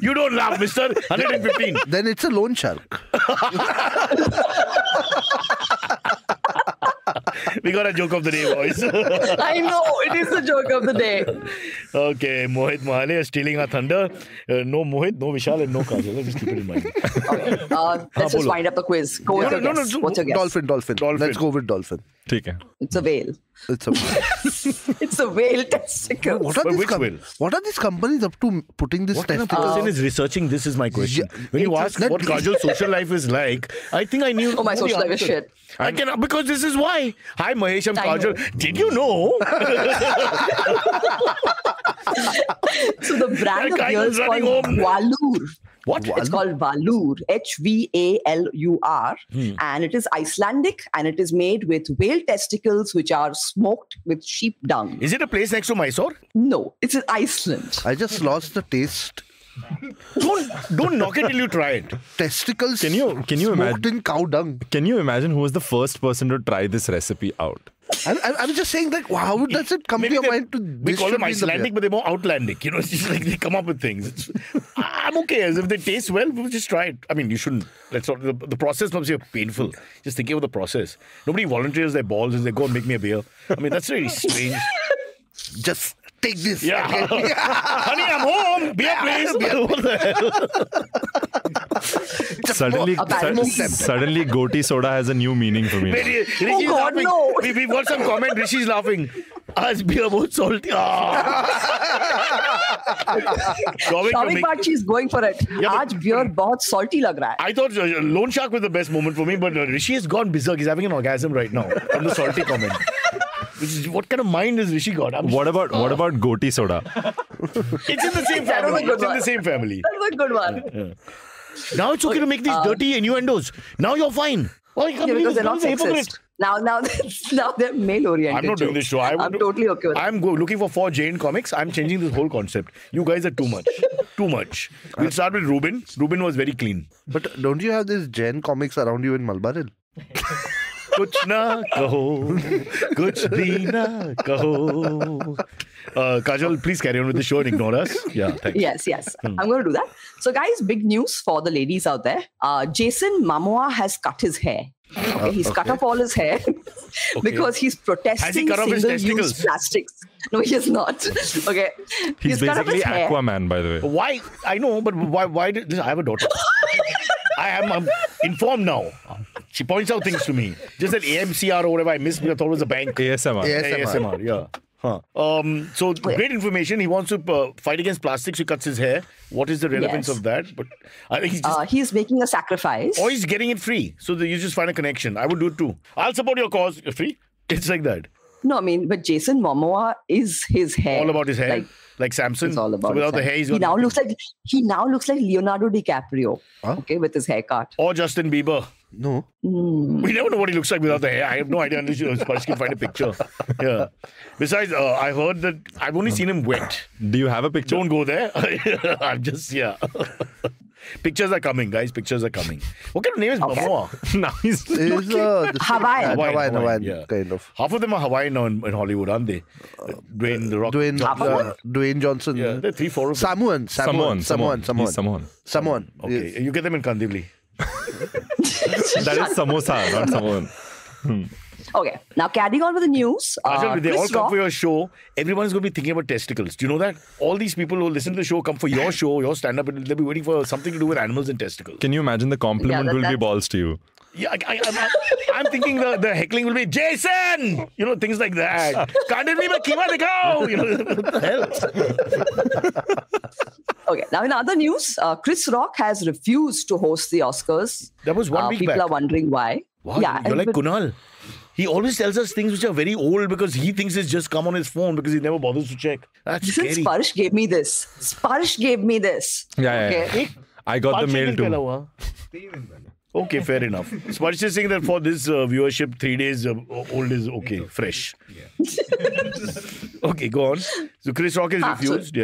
You don't laugh, mister. 115. Then it's a loan shark. We got a joke of the day, boys. I know. It is the joke of the day. Okay, Mohit Mahale is stealing our thunder. No Mohit, no Vishal, and no Kajol. Let's just keep it in mind. Okay. Let's just wind up the quiz. Go with your guess. What's your guess? Dolphin. Let's go with dolphin. Okay. It's a whale. It's a It's a whale testicle. What are these companies up to putting this What kind of testicle? person is researching this is my question. When you ask that- what Kajol's social life is like, I think I knew. Oh, my social life is shit. I cannot, because this is why. Hi, Mahesh, I'm I Kajol. know. Did you know? So the brand of That guy beer was is called running home. Valur. What? It's called Valur, HVALUR, and it is Icelandic, and it is made with whale testicles, which are smoked with sheep dung. Is it a place next to Mysore? No, it's in Iceland. I just lost the taste. Don't knock it till you try it. Testicles. Can you smoked imagine? in cow dung. Can you imagine who was the first person to try this recipe out? I'm just saying, like, how does it come to your mind to We this call should them be in the Icelandic, beer? but they're more Outlandic. It's just like they come up with things. I'm okay. As if they taste well, we'll just try it. I mean, you shouldn't. Let's not. The process must be painful. Just thinking of the process. Nobody volunteers their balls and they go and make me a beer. I mean, that's really strange. Just take this. Yeah. Honey, I'm home. Beer, please. What the hell? Suddenly, goatee soda has a new meaning for me. Wait, Rishi's God, laughing. no. We've got some comment. Rishi's laughing. Aaj beer bahut salty. Shavik Bakshi is going for it. Yeah, Aaj beer बहुत salty लग रहा है. I thought Loan Shark was the best moment for me, but Rishi has gone berserk. He's having an orgasm right now from the salty comment. What kind of mind has Rishi got? What about goatee soda? It's in the same family. It's in the same family. That's a good one. Now it's okay to make these dirty innuendos. Now you're fine. Oh, I can't Yeah, believe because they're not this guy's a hypocrite. sexist. Now they're male oriented. I'm not doing this show. I'm totally okay with it. I'm looking for 4 Jain comics. I'm changing this whole concept. You guys are too much. Too much. We'll start with Ruben. Ruben was very clean. But don't you have these Jain comics around you in Malbaril? Kuch na kaho, kuch bhi na kaho. Kajol, please carry on with the show and ignore us. Yeah, thanks. Yes. I'm going to do that. So, guys, big news for the ladies out there. Jason Momoa has cut his hair. Okay, he's cut off all his hair because he's protesting single-use plastics. No, he is not. Okay, he's basically Aquaman, by the way. Why? I know, but why did I have a daughter? I'm informed now. She points out things to me. Just that AMCR or whatever I missed, I thought it was a bank. ASMR, yeah. Huh. So great information. He wants to fight against plastics. He cuts his hair. What is the relevance of that? But I think he's making a sacrifice. Or he's getting it free. So you just find a connection. I would do it too. I'll support your cause. Free? It's like that. No, I mean, but Jason Momoa is his hair. All about his hair. Like Samson. It's all about without the hair, he now looks like Leonardo DiCaprio. Huh? Okay, with his haircut. Or Justin Bieber. No. We never know what he looks like without the hair. I have no idea unless you can find a picture. Yeah. Besides, I heard that I've only seen him wet. Do you have a picture? Don't go there. I'm just, Pictures are coming, guys. Pictures are coming. What kind of name is Momoa? Now he's Hawaiian. Yeah. Kind of. Half of them are Hawaiian now in Hollywood, aren't they? Dwayne The Rock. Dwayne Johnson. Yeah, there are 3-4 of them. Samoan. Okay, Yes. you get them in Kandivli. That is samosa, not Samoan. Okay, now carrying on with the news. Ajal, they all come for your show. Everyone's going to be thinking about testicles. Do you know that? All these people who listen to the show come for your show, your stand-up, and they'll be waiting for something to do with animals and testicles. Can you imagine the compliment will be balls to you? Yeah, I'm thinking the heckling will be, Jason! You know, things like that. Can't it be my kiwa dikhao? You know, what the hell? Okay, now in other news, Chris Rock has refused to host the Oscars. That was 1 week back. People are wondering why. Wow, you're like Kunal. He always tells us things which are very old because he thinks it's just come on his phone because he never bothers to check. That's scary. Sparsh gave me this. Yeah. Okay. I got the mail too. Okay, fair enough. Sparsh is saying that for this viewership, 3 days old is okay, fresh. Okay, go on. So Chris Rock is refused,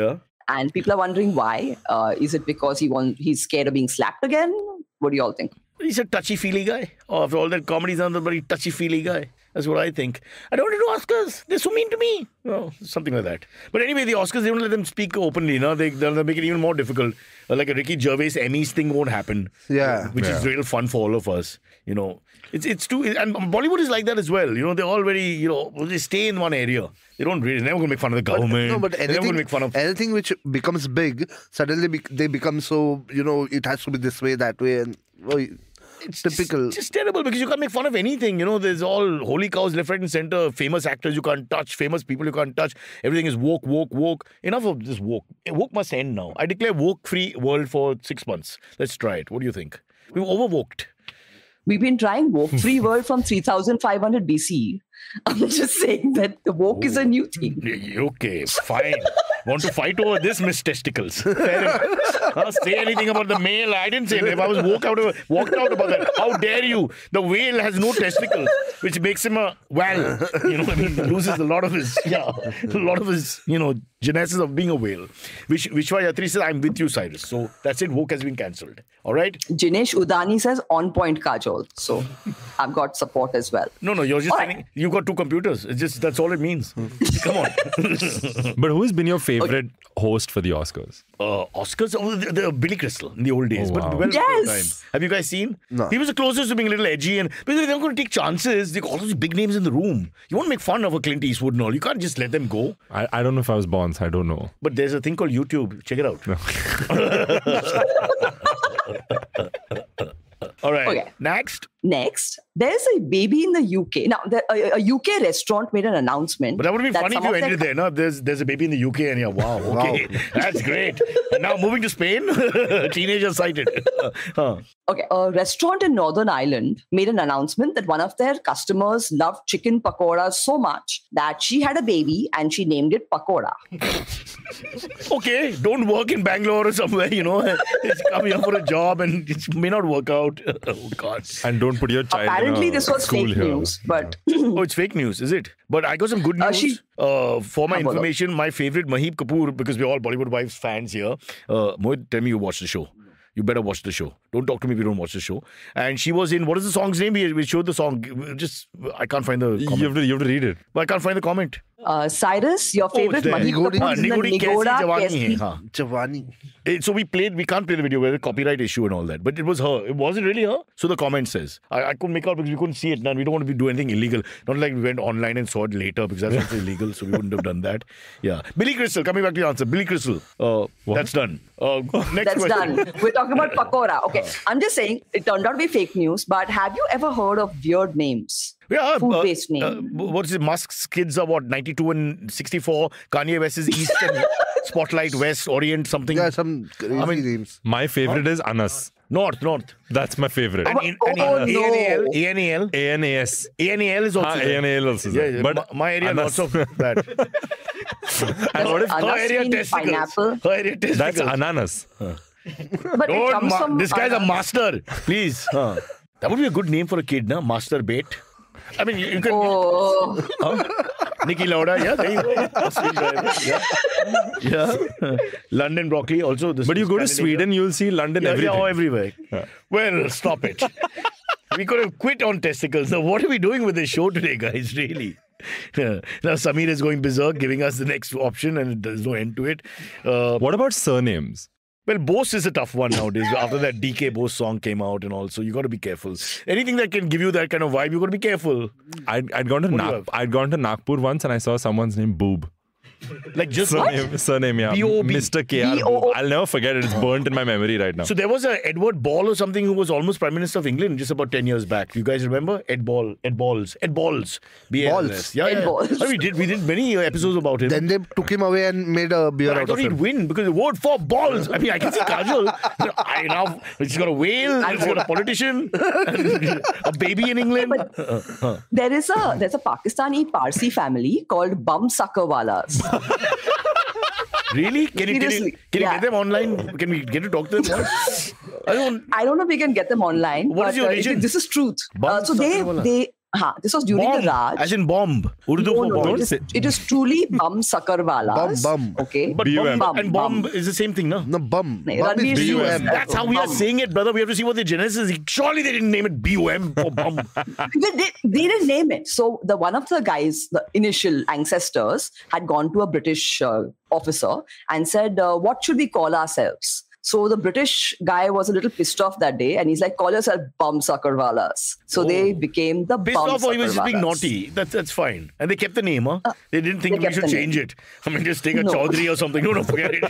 And people are wondering why. Is it because he's scared of being slapped again? What do you all think? He's a touchy-feely guy. After all that comedy, he's a very touchy-feely guy. That's what I think. I don't want to do Oscars. They're so mean to me. Well, something like that. But anyway, the Oscars, they don't let them speak openly. They'll make it even more difficult. Like a Ricky Gervais Emmys thing won't happen. Yeah. Which is real fun for all of us. You know, it's too... And Bollywood is like that as well. You know, they're all very, they stay in one area. They're never going to make fun of the government. But anything which becomes big, suddenly they become so, it has to be this way, that way. And it's typical. It's just terrible because you can't make fun of anything. There's all holy cows left, right and center. Famous actors you can't touch. Famous people you can't touch. Everything is woke. Enough of this woke. Woke must end now. I declare woke-free world for 6 months. Let's try it. What do you think? We've overwoked. We've been trying woke-free world from 3500 BC. I'm just saying that the woke is a new thing. Okay, fine. Want to fight over this, Miss Testicles? Say anything about the male? I didn't say anything. I was walked out about that. How dare you? The whale has no testicles, which makes him a whale. Loses a lot of his, genesis of being a whale. Vishwa Yatri says, I'm with you, Cyrus. So that's it. Woke has been cancelled. All right? Jinesh Udani says, on point Kajol. So I've got support as well. No, you're just saying you got 2 computers. It's just, that's all it means. Come on. But who has been your favorite host for the Oscars? Oscars? Oh, the Billy Crystal in the old days. Oh, wow. But yes. Have you guys seen? No. He was the closest to being a little edgy. Because they're not going to take chances. They've got all those big names in the room. You want to make fun of a Clint Eastwood and all. You can't just let them go. I don't know if I was born, so I don't know. But there's a thing called YouTube. Check it out. No. All right. Okay. Next, there's a baby in the UK. Now, a UK restaurant made an announcement. But that would be funny if you ended there. No, there's a baby in the UK and wow, okay, that's great. And now moving to Spain, teenager sighted. Okay, a restaurant in Northern Ireland made an announcement that one of their customers loved chicken pakoras so much that she had a baby and she named it Pakora. Okay, don't work in Bangalore or somewhere, Just come here for a job and it may not work out. Oh, God. And don't put your child Apparently, in this was fake news, but... Oh, it's fake news, is it? But I got some good news. For my information, my favorite Mahib Kapoor, because we're all Bollywood Wives fans here. Mohit, tell me you watched the show. You better watch the show. Don't talk to me if you don't watch the show. And she was in, what is the song's name? We showed the song. I can't find the comment. You have to read it. But I can't find the comment. Cyrus, your favorite Mahit Kapoor is the Nigoda Kaisi Jawani. So we can't play the video with a copyright issue and all that. But it was her. Was it really her? So the comment says. I couldn't make out because we couldn't see it. And we don't want to do anything illegal. Not like we went online and saw it later because that's also illegal. So we wouldn't have done that. Yeah. Billy Crystal, coming back to your answer. Billy Crystal. That's done. Next question. Done. We're talking about Pakora. Okay. I'm just saying, it turned out to be fake news. But have you ever heard of weird names? Yeah, food-based name. What is it? Musk's kids are what, 92 and 64. Kanye West is East and Spotlight West, Orient, something. Yeah, some crazy names. My favorite is Anas. North. That's my favorite. ANAL. ANAS. ANAL is also there. ANAL also there. Yeah, but my area Anas. lots of that. And what if her area testicles? Pineapple? Her area testicles. That's ananas. But it comes from this guy's a master. Please. That would be a good name for a kid, no? Master Bait. I mean, you can... Niki Lauda, yeah, there you go. Yeah. London broccoli also. But you go to Sweden, you'll see London everywhere. Yeah, everywhere. Yeah. Well, stop it. We could have quit on testicles. So what are we doing with this show today, guys? Really? Now Samir is going berserk, giving us the next option, and there's no end to it. What about surnames? Well, Bose is a tough one nowadays. After that DK Bose song came out and all, so you got to be careful. Anything that can give you that kind of vibe, you got to be careful. I'd gone to Nagpur once and I saw someone's name Boob. Like just surname, yeah. B-O-B. Mr. K.R. Boob. I'll never forget it. It's burnt in my memory right now. So there was a Edward Ball or something who was almost Prime Minister of England just about 10 years back. You guys remember? Ed Balls. Balls. Yeah. Balls. We did many episodes about him. Then they took him away and made a beer out of him. I thought he'd win because the vote for balls. I mean, I can see Kajol. Now she's got a whale, she's got a politician, a baby in England. There's a Pakistani Parsi family called Bumsuckerwallahs. Really? Can you get them online? Can we get to talk to them more? I don't know if we can get them online. What is your religion? This is truth. So this was during the Raj. As in bomb. Urdu for bomb. It is truly Bumsuckerwallahs. Bum. Okay. But bomb is the same thing, no? No, bum. Bum is B-U-M. That's how we are saying it, brother. We have to see what the genesis is. Surely they didn't name it B-U-M for bum. They didn't name it. So one of the guys, the initial ancestors, had gone to a British officer and said, what should we call ourselves? So the British guy was a little pissed off that day and he's like, call yourself Bumsuckerwallahs. So they became the Pissed off or he was just being Bumsuckerwallahs. naughty. That's fine. And they kept the name, huh? They didn't think we should change it. I mean, just take a Chaudhary or something. No, forget it.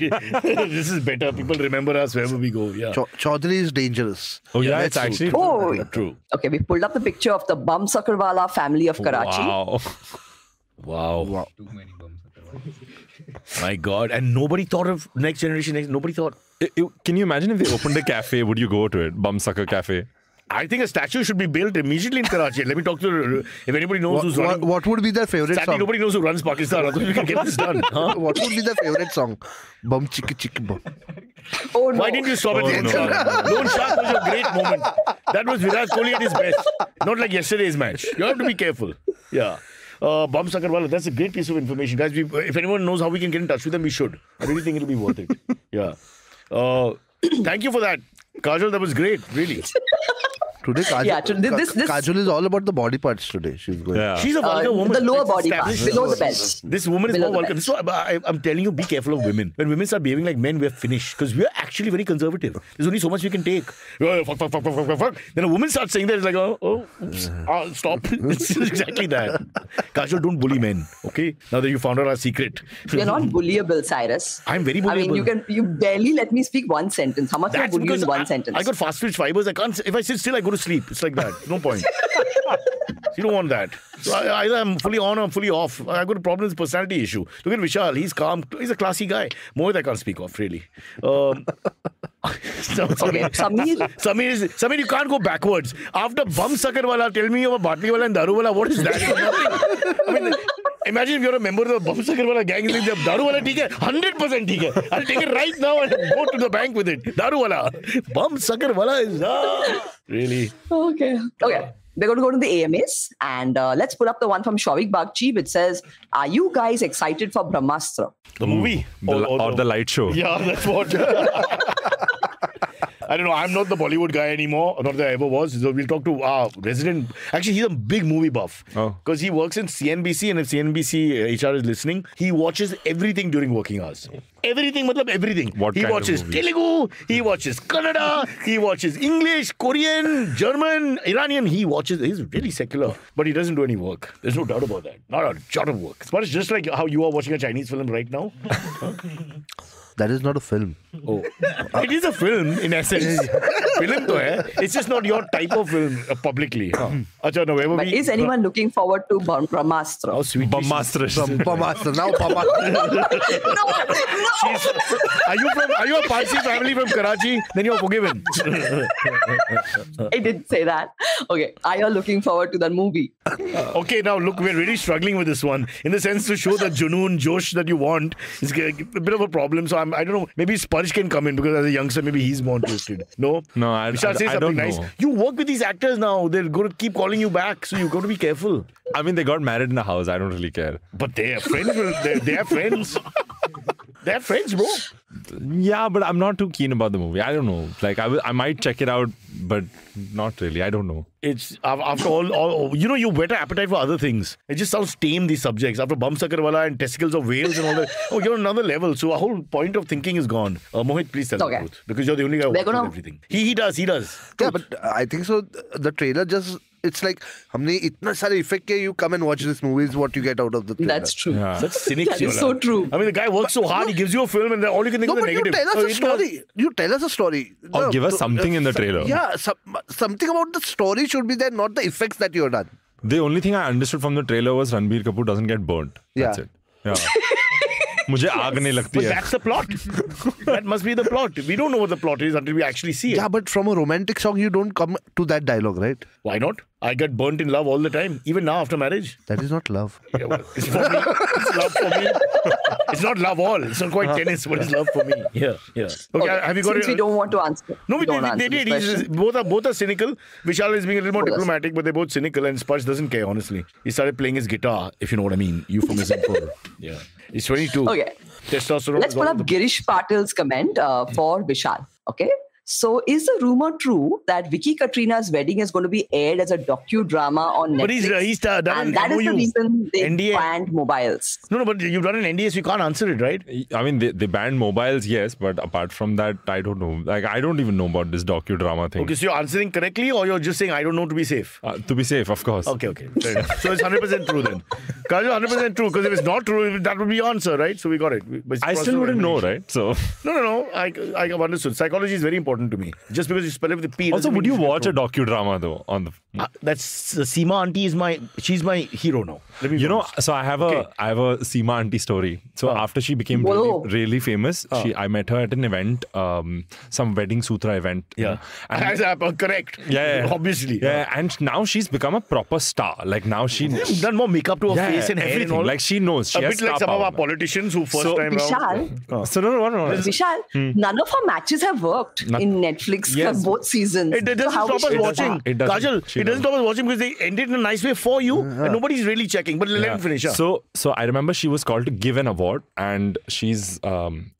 This is better. People remember us wherever we go. Yeah. Chaudhary is dangerous. Oh, yeah, it's actually true. Okay, we pulled up the picture of the Bumsuckerwallah family of Karachi. Wow. Too many Bumsuckerwallahs. My God. And nobody thought of next generation. Nobody thought. Can you imagine if they opened a cafe? Would you go to it? Bumsucker Cafe? I think a statue should be built immediately in Karachi. Let me talk to if anybody knows who's running. What would be their favorite song? Nobody knows who runs Pakistan. Otherwise we can get this done. Huh? What would be their favorite song? Bum chicka chicka bum. Oh, no. Why didn't you stop at the end? Lone Shark was a great moment. That was Virat Kohli at his best. Not like yesterday's match. You have to be careful. Yeah. Bumsuckerwallah, that's a great piece of information. Guys, if anyone knows how we can get in touch with them, we should. I really think it'll be worth it. Yeah. Thank you for that. Kajol, that was great. Really. Today, Kajol is all about the body parts today. She's going. Yeah. She's a vulgar woman. The lower body parts, below the belt. This woman is more vulgar. So I'm telling you, be careful of women. When women start behaving like men, we're finished. Because we're actually very conservative. There's only so much we can take. Fuck. Then a woman starts saying that, it's like, oops, stop. It's exactly that. Kajol, don't bully men. Okay? Now that you found out our secret. You're not bullyable, Cyrus. I'm very bullyable. I mean, you barely let me speak one sentence. How much can I bully you in one sentence? I got fast twitch fibers. I can't. If I sit still, I go to sleep. It's like that. No point. You don't want that. So either I'm fully on or I'm fully off. I've got a problem with his personality issue. Look at Vishal. He's calm. He's a classy guy. Mohit, I can't speak of, really. Samir, you can't go backwards. After Bumsuckerwallah, tell me about Batliwala and Daruwala. What is that? I mean, imagine if you're a member of the Bumsuckerwallah gang. Like, Daruwala, 100% I'll take it right now and go to the bank with it. Daruwala. Bumsuckerwallah is... Really? Okay. We're going to go to the AMAs and let's pull up the one from Shavik Bagchi which says, are you guys excited for Brahmastra? The movie? Or the light show? Yeah, that's what. I don't know. I'm not the Bollywood guy anymore. Not that I ever was. So we'll talk to our resident. Actually, he's a big movie buff. Because he works in CNBC, and if CNBC HR is listening, he watches everything during working hours. Everything, everything. He watches Telugu, he watches Kannada, he watches English, Korean, German, Iranian. He's really secular, but he doesn't do any work. There's no doubt about that. Not a jot of work. But it's just like how you are watching a Chinese film right now. That is not a film. Oh, it is a film in essence. Film to hai. It's just not your type of film publicly. Achha, no, but is anyone looking forward to Brahmastra? How sweet. Brahmastra. Now Brahmastra. No. Are you a Parsi family from Karachi? Then you're forgiven. I didn't say that. Okay, are you looking forward to that movie? Okay, now look, we're really struggling with this one. In the sense to show the Junoon, Josh that you want is a bit of a problem. So I don't know. Maybe Spurge can come in because as a youngster, maybe he's more interested. No? No, I don't nice. know. You work with these actors now. They're going to keep calling you back. So you've got to be careful. I mean, they got married in a house. I don't really care. But they are friends. They are friends. They're friends, bro. Yeah, but I'm not too keen about the movie. I don't know. Like, I might check it out, but not really. I don't know. It's after all, you have better appetite for other things. It just sounds tame, these subjects. After Bumsuckerwallahs and testicles of whales and all that. Oh, you're on another level. So our whole point of thinking is gone. Mohit, please tell the truth. Because you're the only guy who watches everything. He does. Yeah, but I think so. The trailer just... It's like, humne itna sare effect ke you come and watch this movie is what you get out of the trailer. That's true. Yeah. Such cynics. That is so true. I mean, the guy works so hard, he gives you a film and all you can think is the negative. You tell us a story. You tell us a story. Or give us something in the trailer. Yeah, something about the story should be there, not the effects that you have done. The only thing I understood from the trailer was Ranbir Kapoor doesn't get burnt. That's it. Yeah. मुझे आग नहीं लगती है. But that's the plot. That must be the plot. We don't know what the plot is until we actually see it. Yeah, but from a romantic song, you don't come to that dialogue, right? Why not? I get burnt in love all the time, even now after marriage. That is not love. Yeah, well, it's for me. It's love for me. It's not love all. It's not quite tennis, but it's love for me. Yeah. Okay, have you got Since we don't want to answer. No, they did. Both are cynical. Vishal is being a little more diplomatic, but they're both cynical, and Spurge doesn't care, honestly. He started playing his guitar, if you know what I mean. Euphemism for... Yeah. He's 22. Okay. Testosterone. Let's pull up Girish Patil's comment for Vishal. Okay. So, is the rumor true that Vicky-Katrina's wedding is going to be aired as a docudrama on Netflix? But he's done and an that MOU. is the reason they NDA. banned mobiles. No, but you've done an NDA, so you can't answer it, right? I mean, they banned mobiles, yes, but apart from that, I don't know. Like, I don't even know about this docudrama thing. Okay, so you're answering correctly, or you're just saying, I don't know, to be safe? To be safe, of course. Okay. Fair enough. So it's 100% true then. Kajol, 100% true, because if it's not true, that would be your answer, right? So we got it. I still wouldn't know, right? So No. I have understood. Psychology is very important to me. Just because you spell it with the P. Also, would you watch a docudrama though? On the that's Seema auntie she's my hero now. So I have a Seema auntie story. So after she became really famous, I met her at an event, some wedding sutra event. Yeah, correct. Yeah, obviously. Yeah, and now she's become a proper star. Like now she's done more makeup to her face and hair everything. And all. Like she knows. She a has bit like some power of our politicians who first time Vishal, So no. Vishal, none of her matches have worked in Netflix for both seasons. It doesn't stop us watching. Kajol, it doesn't stop us watching because they ended in a nice way for you and nobody's really checking. But let me finish. So I remember she was called to give an award and she's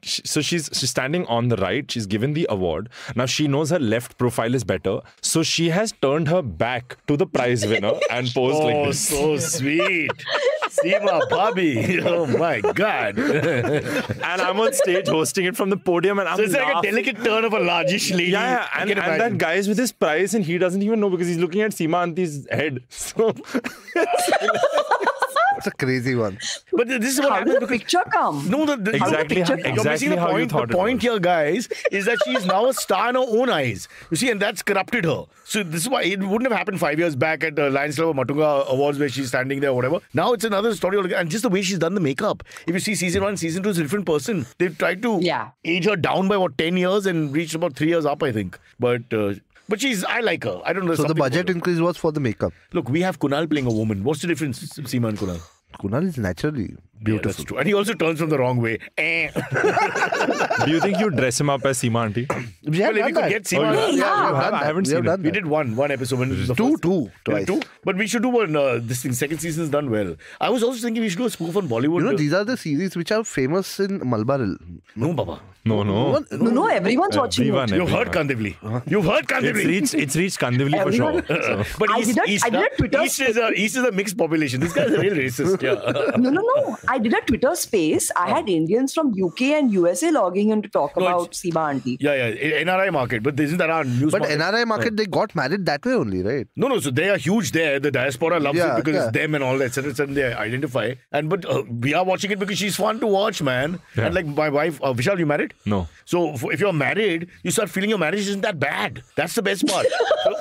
standing on the right. She's given the award. Now she knows her left profile is better. So she has turned her back to the prize winner and posed like this. Oh, so sweet. Seema Bhabhi. Oh my God. And I'm on stage hosting it from the podium and I'm it's like a delicate turn of a largish lady. Yeah, and that guy is with his prize and he doesn't even know because he's looking at Seema Auntie's head. So It's a crazy one. But this is what how did the picture come? No, exactly how you thought the point here, guys, is that she is now a star in her own eyes. You see, and that's corrupted her. So this is why it wouldn't have happened 5 years back at the Lions Club of Matunga Awards where she's standing there or whatever. Now it's another story altogether. And just the way she's done the makeup. If you see season 1, season 2 is a different person. They've tried to age her down by 10 years and reached about 3 years up, I think. But I like her. I don't know. So the budget increase was for the makeup. Look, we have Kunal playing a woman. What's the difference, Seema and Kunal? Kunal is naturally beautiful. Yeah, that's true. And he also turns from the wrong way. Do you think you dress him up as Seema Auntie? We have Well, if done we could that. get Seema. I haven't seen it. We did one episode. When the Twice. Two? But we should do one. This thing, second season is done well. I was also thinking we should do a spoof on Bollywood. You know, these are the series which are famous in Malabar. No, Baba. No, everyone's watching it. You've heard Kandivli. You've heard Kandivli. It's reached Kandivli for sure. But I did a Twitter East is a mixed population. This guy's a real racist. Yeah. No. I did a Twitter space. I had Indians from UK and USA logging in to talk about Seema Auntie. Yeah. NRI market. But isn't that our news But market? NRI market, they got married that way only, right? No. So they are huge there. The diaspora loves it because it's them and all that. So they identify. But we are watching it because she's fun to watch, man. Yeah. And like my wife, Vishaal, you married? No. So if you're married, you start feeling your marriage isn't that bad. That's the best part.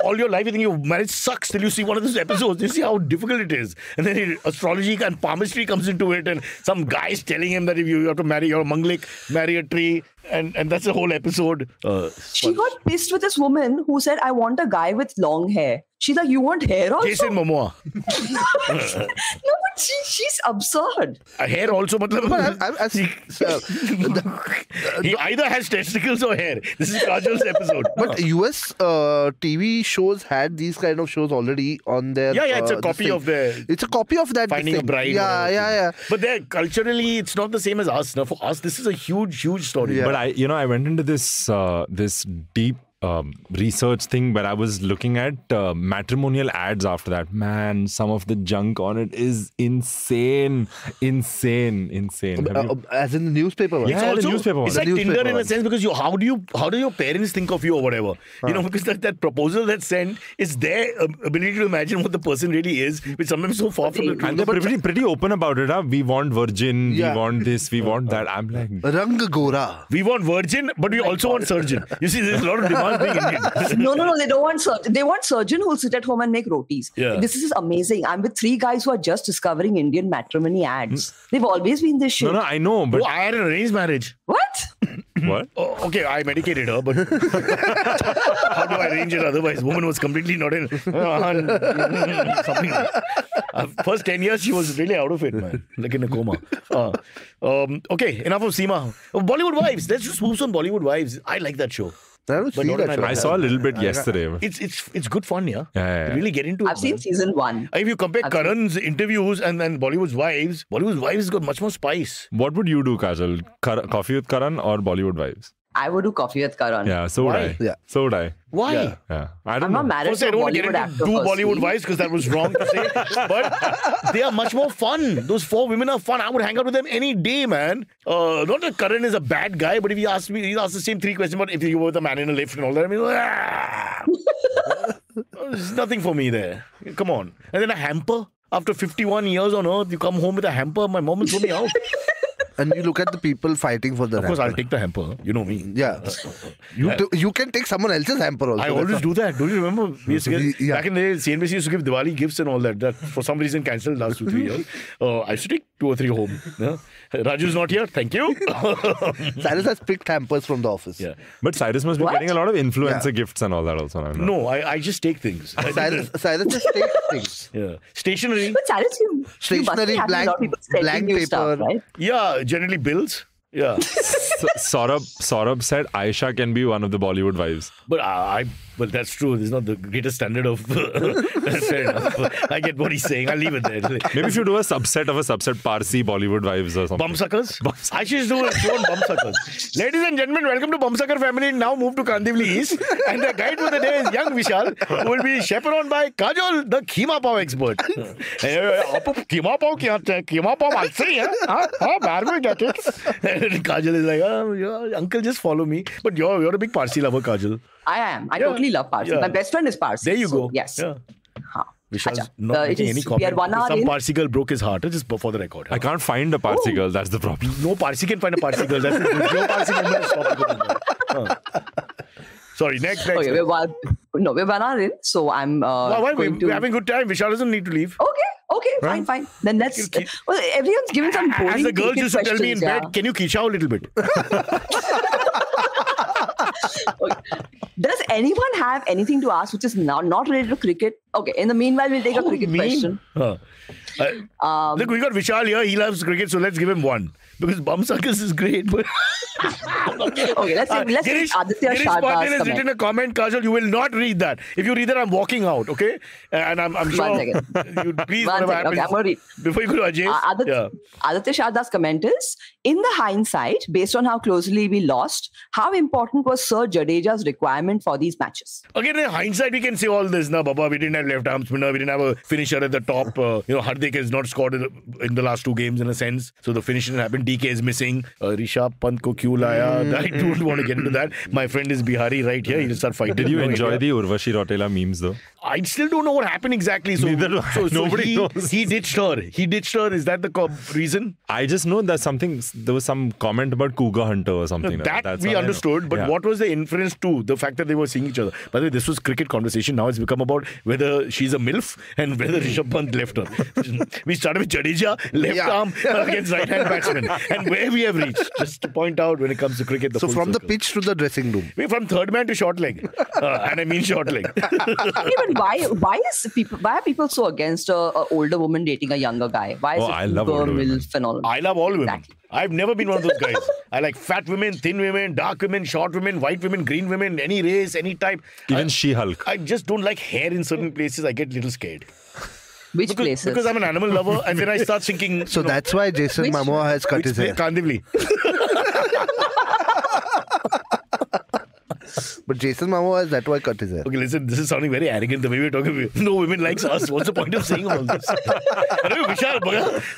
All your life you think your marriage sucks till you see one of those episodes. You see how difficult it is. And then astrology and palmistry comes into it and some guy's telling him that if you have to marry your manglik, marry a tree. And that's the whole episode. She got pissed with this woman who said, I want a guy with long hair. She's like, you want hair also? Jason Momoa. No, but she's absurd. A hair also, matlab. He either has testicles or hair. This is Kajol's episode. But US TV shows had these kind of shows already on their... Yeah, it's a copy of their... It's a copy of that Finding thing. a Bride. Yeah. But culturally, it's not the same as us. Now, for us, this is a huge story. Yeah. But I went into this this deep research thing where I was looking at matrimonial ads after that. Man, some of the junk on it is insane. As in the newspaper one? Yeah, the newspaper one. It's like Tinder in a sense because how do your parents think of you or whatever? You know, because that proposal that's sent is their ability to imagine what the person really is, which sometimes so far from the truth. And they're pretty open about it. Huh? We want virgin, we want this, we want that. I'm like... Rang Gora. We want virgin, but we also want surgeon. You see, there's a lot of demand being Indian. No, they don't want surgeon. They want surgeon who'll sit at home and make rotis. Yeah. This is amazing. I'm with 3 guys who are just discovering Indian matrimony ads. They've always been this shit. No, I know, but... Oh, I had an arranged marriage. What? What? Oh, okay, I medicated her, but how do I arrange it otherwise? Woman was completely not in. Something. First 10 years, she was really out of it, man. Like in a coma. Okay, enough of Seema. Bollywood Wives. Let's just move on Bollywood Wives. I like that show. I saw a little bit yesterday. It's good fun, yeah? Yeah. Really get into it. I've seen season 1. If you compare Karan's interviews and then Bollywood's Wives has got much more spice. What would you do, Kajol? Coffee with Karan or Bollywood Wives? I would do Coffee with Karan. Yeah, so would I. Yeah. So would I. Why? Yeah. I don't I'm know. not married First, to I a don't want to get Bollywood into actor. do Bollywood firstly. Wives because that was wrong to say. But they are much more fun. Those 4 women are fun. I would hang out with them any day, man. Not that Karan is a bad guy, but if he asked the same 3 questions about if you were with a man in a lift and all that, I mean, there's nothing for me there. Come on. And then a hamper. After 51 years on earth, you come home with a hamper. My mom will throw me out. And you look at the people fighting for the Of course, I'll take the hamper. You know me. Yeah. You can take someone else's hamper also. I always do that. Don't you remember? We used to get, Yeah. back in the day, CnB used to give Diwali gifts and all that. That for some reason cancelled last 2-3 years. I used to take 2 or 3 home. Yeah? Raju's not here. Thank you. Cyrus has picked hampers from the office. Yeah. But Cyrus must be getting a lot of influencer gifts and all that also. No, I just take things. Cyrus just takes things. Yeah. Stationery. But Cyrus, you must be Stationery, having a lot of people sending blank you paper. stuff, right? Yeah, generally bills. Yeah. Saurabh said Aisha can be one of the Bollywood wives. But well, that's true. This is not the greatest standard of... Fair enough. I get what he's saying. I'll leave it there. Maybe if you do a subset Parsi Bollywood wives or something. Bumsuckers? I should do a show on Bumsuckers. Ladies and gentlemen, welcome to Bumsucker family. Now move to Kandivli East. And the guide for the day is young Vishaal, who will be chaperoned by Kajol, the Keema Pav expert. Keema Pav Keema Pav maansi hai? Haan, bahar mein kya ke? Kajol is like, uncle, just follow me. But you're a big Parsi lover, Kajol. I am. I totally love Parsi. Yeah. My best friend is Parsi. There you so, go. Yes. Yeah. Haan. Vishaal's Acha. not making any we comment. are 1 hour Some in. Parsi girl broke his heart, just for the record. I can't find a Parsi girl. That's the problem. No Parsi can find a Parsi girl. That's it. No Parsi member is stop. Sorry, next. Okay, we're 1 hour in, so I'm Why? going to... We're having a good time. Vishal doesn't need to leave. Okay, fine. Then let's... Well, everyone's giving some boring As the girls cricket used to tell me in questions, bed, can you kicha a little bit? Okay. Does anyone have anything to ask which is not related to cricket? Okay, in the meanwhile, we'll take a cricket question. Look, we got Vishal here. He loves cricket, so let's give him one. because Bumsuckerwallahs is great. But okay, let's see Aditya Girish Sharda's Patil has comment. written a comment, Kajol, you will not read that. If you read that, I'm walking out, okay? And I'm sure you please, whatever happens, okay, I'm going to read. before you go to Ajay. Aditya Sharda's comment is, in the hindsight, based on how closely we lost, how important was Sir Jadeja's requirement for these matches? Again, in hindsight, we can say all this. Na, Baba, we didn't have left arm spinner. We didn't have a finisher at the top. Hardik has not scored in the last 2 games in a sense. So the finish didn't happen. DK is missing. Rishabh Pant ko kyun laya? I don't want to get into that. My friend is Bihari right here. He'll start fighting. Did you enjoy the Urvashi Rautela memes though? I still don't know what happened exactly. So, Neither do I. Nobody knows. He ditched her. Is that the reason? I just know that there was some comment about Cougar Hunter or something. That we understood. But what was the inference to the fact that they were seeing each other? By the way, this was cricket conversation. Now it's become about whether she's a MILF and whether Rishabh Pant left her. We started with Jadeja, left arm against right-hand batsman. And where we have reached, just to point out when it comes to cricket. So from the pitch to the dressing room. We're from third man to short leg. And I mean short leg. Even why are people so against a older woman dating a younger guy? Why is it I love older women. I love all women. I've never been one of those guys. I like fat women, thin women, dark women, short women, white women, green women, any race, any type. Even She-Hulk. I just don't like hair in certain places. I get a little scared. Which places? Because I'm an animal lover, and then I start thinking. So that's why Jason Momoa has cut his hair. Kandivli. But Jason Momoa has that why cut his hair. Okay, listen, this is sounding very arrogant the way we're talking. No women likes us. What's the point of saying all this? Vishaal,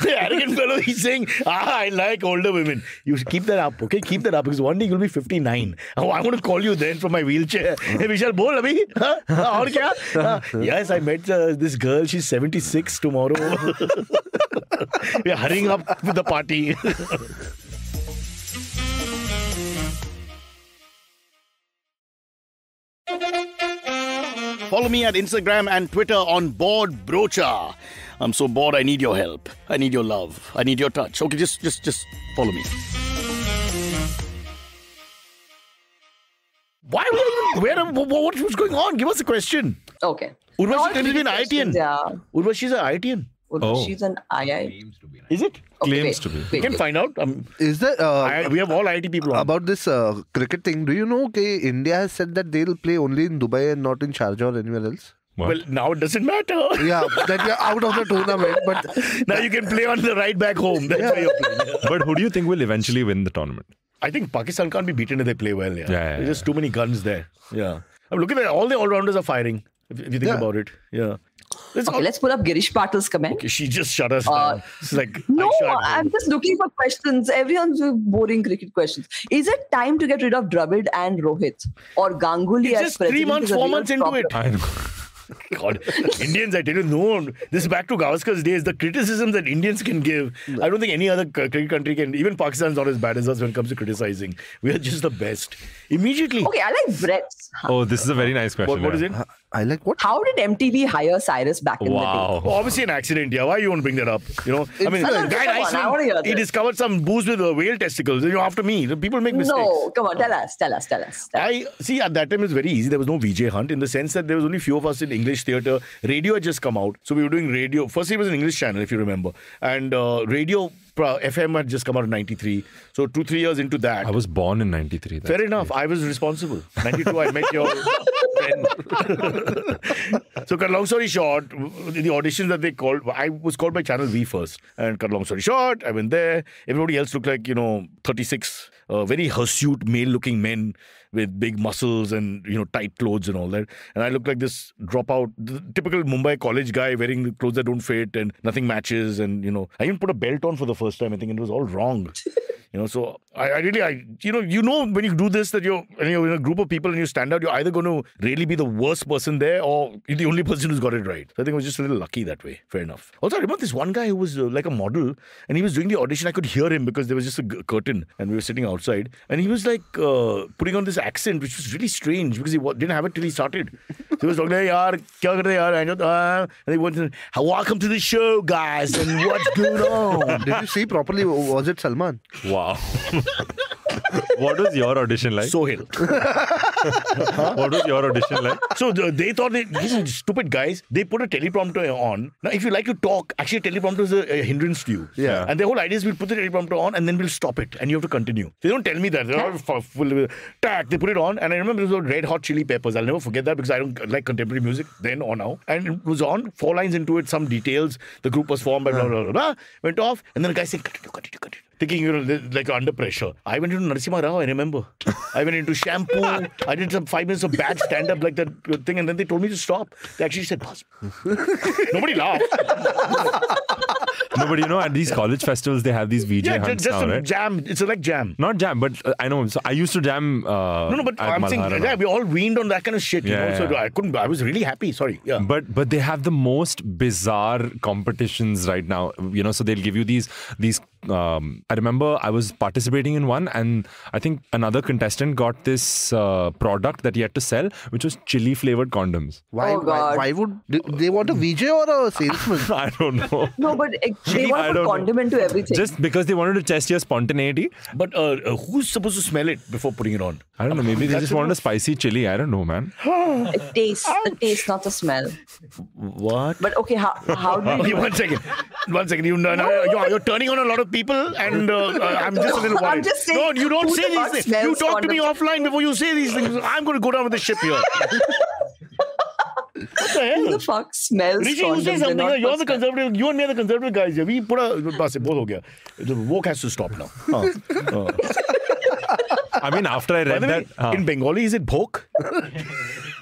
the arrogant fellow, he's saying, I like older women. You should keep that up, okay? Keep that up because one day you'll be 59. Oh, I'm going to call you then from my wheelchair. Hey, Vishaal, bol abhi? Aur kya? Yes, I met this girl. She's 76 tomorrow. We're hurrying up with the party. Follow me at Instagram and Twitter on Bored Brocha. I'm so bored, I need your help. I need your love. I need your touch. Okay, just follow me. Why were you, what was going on? Give us a question. Okay. Urvashi claims to be an IITian. Yeah. Urvashi's an IITian. She's an II. Is it? Claims to be. We can find out. Is there? We have all IT people on. About this cricket thing, do you know okay, India has said that they'll play only in Dubai and not in Sharjah or anywhere else? What? Well, now it doesn't matter. Yeah, that you're out of the tournament. But now you can play on the ride back home. That's why you're playing. But who do you think will eventually win the tournament? I think Pakistan can't be beaten if they play well. Yeah, There's just too many guns there. Yeah. I'm looking at all the all-rounders are firing. If you think about it. Yeah. Let's put up Girish Patil's comment. Okay, she just shut us down. It's like, no, I'm just looking for questions. Everyone's boring cricket questions. Is it time to get rid of Dravid and Rohit? Or Ganguly it's as just president? 3 months, 4 months into it. I know. God, Indians, I tell you, no. This is back to Gavaskar's days. The criticism that Indians can give, I don't think any other cricket country can. Even Pakistan's not as bad as us when it comes to criticizing. We are just the best. Immediately. Okay, I like Brett's. Oh, this is a very nice question. What is it? I like what? How did MTV hire Cyrus back in the day? Oh, obviously an accident, yeah. Why you won't bring that up? You know, I mean, the guy in Iceland, he discovered some booze with whale testicles. You know, after me, the people make mistakes. No, come on, tell us. I see. At that time, it was very easy. There was no VJ hunt in the sense that there was only few of us in English theatre. Radio had just come out, so we were doing radio. First, it was an English channel, if you remember, and radio. FM had just come out in 93. So 2-3 years into that. I was born in 93. Fair enough. I was responsible. 92, I met your friend. So cut long story short, the auditions that they called, I was called by Channel V first. And cut long story short, I went there. Everybody else looked like, 36, very hirsute male-looking men with big muscles and, tight clothes and all that. And I looked like this dropout, the typical Mumbai college guy wearing the clothes that don't fit and nothing matches. And, I even put a belt on for the first time, I think, and it was all wrong. So I really, when you do this, that you're in a group of people and you stand out, you're either going to really be the worst person there or you're the only person who's got it right. So I think I was just a little lucky that way. Fair enough. Also, I remember this one guy who was like a model and he was doing the audition. I could hear him because there was just a curtain and we were sitting outside. And he was like putting on this accent, which was really strange because he didn't have it till he started. So he was talking like, yaar, kya karte yaar? And he went, welcome to the show, guys, and what's going on? Did you see properly? Was it Salman? Wow. What was your audition like? Sohail. What was your audition like? So they thought, these stupid guys, they put a teleprompter on. Now, if you like to talk, actually, a teleprompter is a hindrance to you. Yeah. And the whole idea is we'll put the teleprompter on and then we'll stop it and you have to continue. They don't tell me that. They're all full. They put it on, and I remember it was Red Hot Chili Peppers. I'll never forget that because I don't like contemporary music then or now. And it was on, 4 lines into it, some details. The group was formed by blah, blah, blah, blah. Went off, and then the guy said, continue. Thinking, like under pressure. I went into Narasimha Rao, I remember. I went into shampoo. I did some 5 minutes of bad stand-up like that thing, and then they told me to stop. They actually said, "Boss." Nobody laughed. No, but at these college festivals, they have these VJ hunts just now, a right? jam. It's like jam. Not jam, but I know. So I used to jam. No, but I'm saying, we all weaned on that kind of shit, you know. So I was really happy. Sorry. Yeah. But they have the most bizarre competitions right now. So they'll give you these. I remember I was participating in one, and I think another contestant got this product that he had to sell, which was chili flavored condoms. Why would they want a VJ or a salesman? I don't know. No, but they want to put condiment to everything. Just because they wanted to test your spontaneity. But who's supposed to smell it before putting it on? I don't know. Maybe they just wanted a spicy chili. I don't know, man. The taste, not the smell. What? But okay, how do you... One second. You're turning on a lot of people, and I'm just a little worried. I'm just saying, no, you don't say these things. You talk to me offline before you say these things. I'm going to go down with the ship here. What the hell? Who the fuck smells Rishi, you say something. You're the conservative. You and me are the conservative guys here. We put a... Both ho gaya. The woke has to stop now. I mean, after I read that... In Bengali, is it bhok?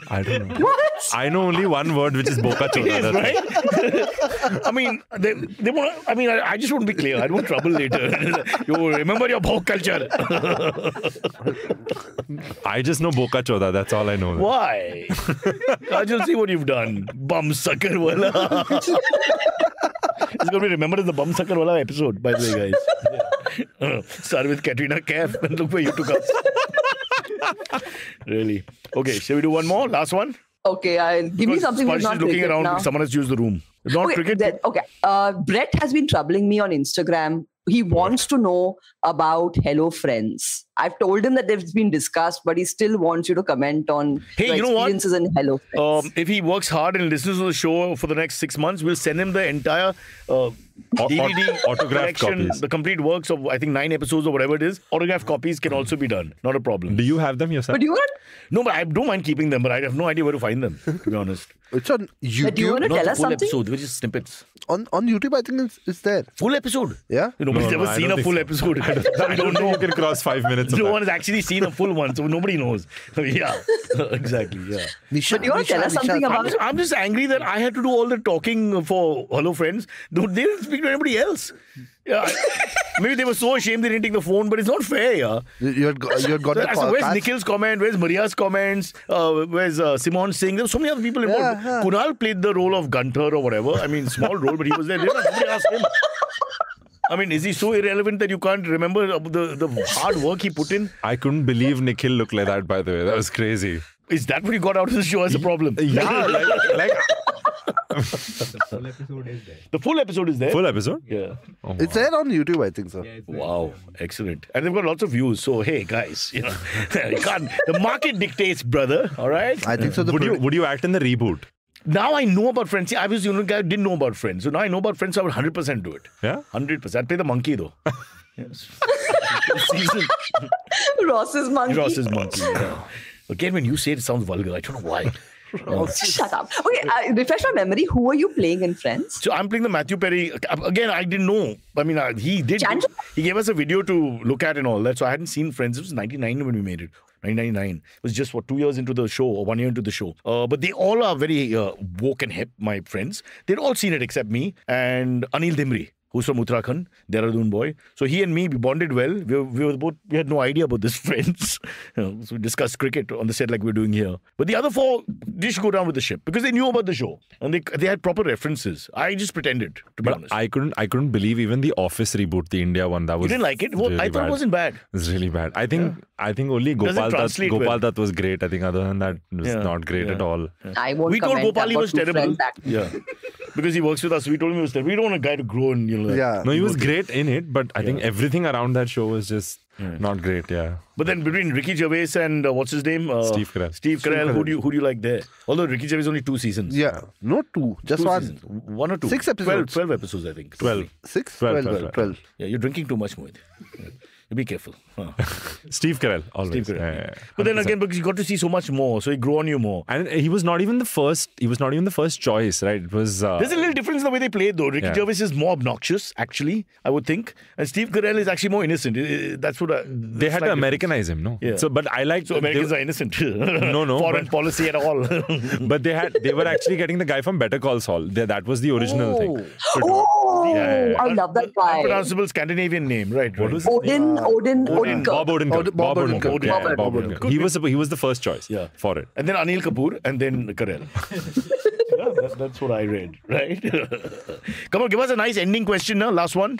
I don't know. What? I know only one word, which is boka choda. Right? I mean, they want... I mean, I just want to be clear. I don't want trouble later. You remember your bhok culture. I just know boka choda. That's all I know. Why? I just see what you've done. Bumsuckerwallahs. It's going to be remembered as the Bumsuckerwallahs episode, by the way, guys. Started with Katrina Kaif, and look where you took us. Really? Okay, shall we do one more? Last one? Okay, give me something that's not looking around. now. Someone has used the room. Not cricket. Brett has been troubling me on Instagram. He wants to know about Hello Friends. I've told him that it's been discussed, but he still wants you to comment on experiences in Hello Friends. If he works hard and listens to the show for the next 6 months, we'll send him the entire DVD autographed copies. The complete works of, I think, 9 episodes or whatever it is. Autographed copies can also be done. Not a problem. Do you have them yourself? But you want... No, but I don't mind keeping them, but I have no idea where to find them, to be honest. It's on YouTube. But do you want to tell us something? Episode, which is snippets. On YouTube, I think it's there. Full episode? Yeah. Nobody's ever seen a full episode. I don't know. You can cross 5 minutes. No one has actually seen a full one, so nobody knows. Yeah, exactly. Yeah. But do you want to tell us something about it? I'm just angry that I had to do all the talking for Hello Friends. They didn't speak to anybody else. Yeah, maybe they were so ashamed they didn't take the phone, but it's not fair. Yeah, you had got the call. Where's Nikhil's comment? Where's Maria's comments? Where's Simon Singh? There were so many other people involved. Yeah. Kunal played the role of Gunter or whatever. I mean, small role, but he was there. Nobody asked him. I mean, is he so irrelevant that you can't remember the hard work he put in? I couldn't believe Nikhil looked like that, by the way. That was crazy. Is that what you got out of the show as a problem? Yeah, like The full episode is there. The full episode is there? Full episode? Yeah. Oh, wow. It's there on YouTube, I think so. Yeah, Wow, excellent. And they've got lots of views. So, hey, guys, you can't, the market dictates, brother. All right? I think so. Would you act in the reboot? Now I know about Friends. See, I was the guy who didn't know about Friends. So now I know about Friends, so I would 100% do it. Yeah? 100%. I'd play the monkey, though. Yes. Ross's monkey. Yeah. Again, when you say it, it sounds vulgar. I don't know why. Shut up. Okay, refresh my memory. Who are you playing in Friends? So I'm playing the Matthew Perry. Again, I didn't know. I mean, he did. He gave us a video to look at and all that. So I hadn't seen Friends. It was 99 when we made it. 1999. It was just, 2 years into the show or 1 year into the show. But they all are very woke and hip, my friends. They'd all seen it except me and Anil Dimri, who's from Uttarakhand, Dehradun boy. So he and me, we bonded well. We had no idea about this Friends. So we discussed cricket on the set like we're doing here. But the other 4, they should go down with the ship because they knew about the show and they had proper references. I just pretended, to be honest. I couldn't believe even the Office reboot, the India one. That was. You didn't like it? Really I thought it wasn't bad. It was really bad. I think only Gopal Dutt was great. I think other than that, it was not great at all. Yeah. I won't we told Gopal he was terrible. Yeah. Because he works with us. We told him he was terrible. We don't want a guy to grow and No, he was great in it, but I think everything around that show was just. Not great, yeah. But then between Ricky Gervais and what's his name? Steve Carell. Steve Carell, who do you like there? Although Ricky Gervais only 2 seasons. Yeah, not 2, just 2 1. seasons. 1 or 2? 6 episodes. 12 episodes, I think. 12. 6? 12. 12. Yeah, you're drinking too much, Mohit. Be careful. Steve Carell, always. Steve Carell. Yeah. But then again, because you got to see so much more, so he grew on you more. And he was not even the first. He was not even the first choice, right? It was. There's a little difference in the way they played, though. Ricky Gervais is more obnoxious, actually, I would think, and Steve Carell is actually more innocent. That's what they had to Americanize him, no? Yeah. So, but I like. So Americans are innocent. No, foreign policy at all. But they were actually getting the guy from Better Call Saul. That was the original thing. I love that guy. Unpronounceable Scandinavian name, right? Odin Odenkirk. Bob Odenkirk. Bob Odenkirk. Yeah, Bob Bob Odenkirk. Odenkirk. He was the first choice for it. And then Anil Kapoor, and then Carell. That's what I read, right? Come on, give us a nice ending question now. Last one.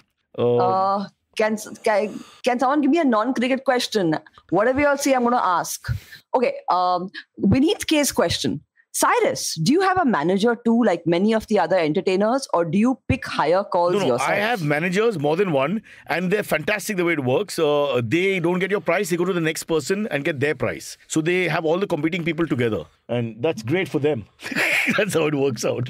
Can someone give me a non-cricket question? Whatever you all say, I'm going to ask. Okay, Vineet K's question. Cyrus, do you have a manager too, like many of the other entertainers, or do you pick higher calls yourself? I have managers, more than one, and they're fantastic the way it works. They don't get your price, they go to the next person and get their price. So they have all the competing people together, and that's great for them. That's how it works out.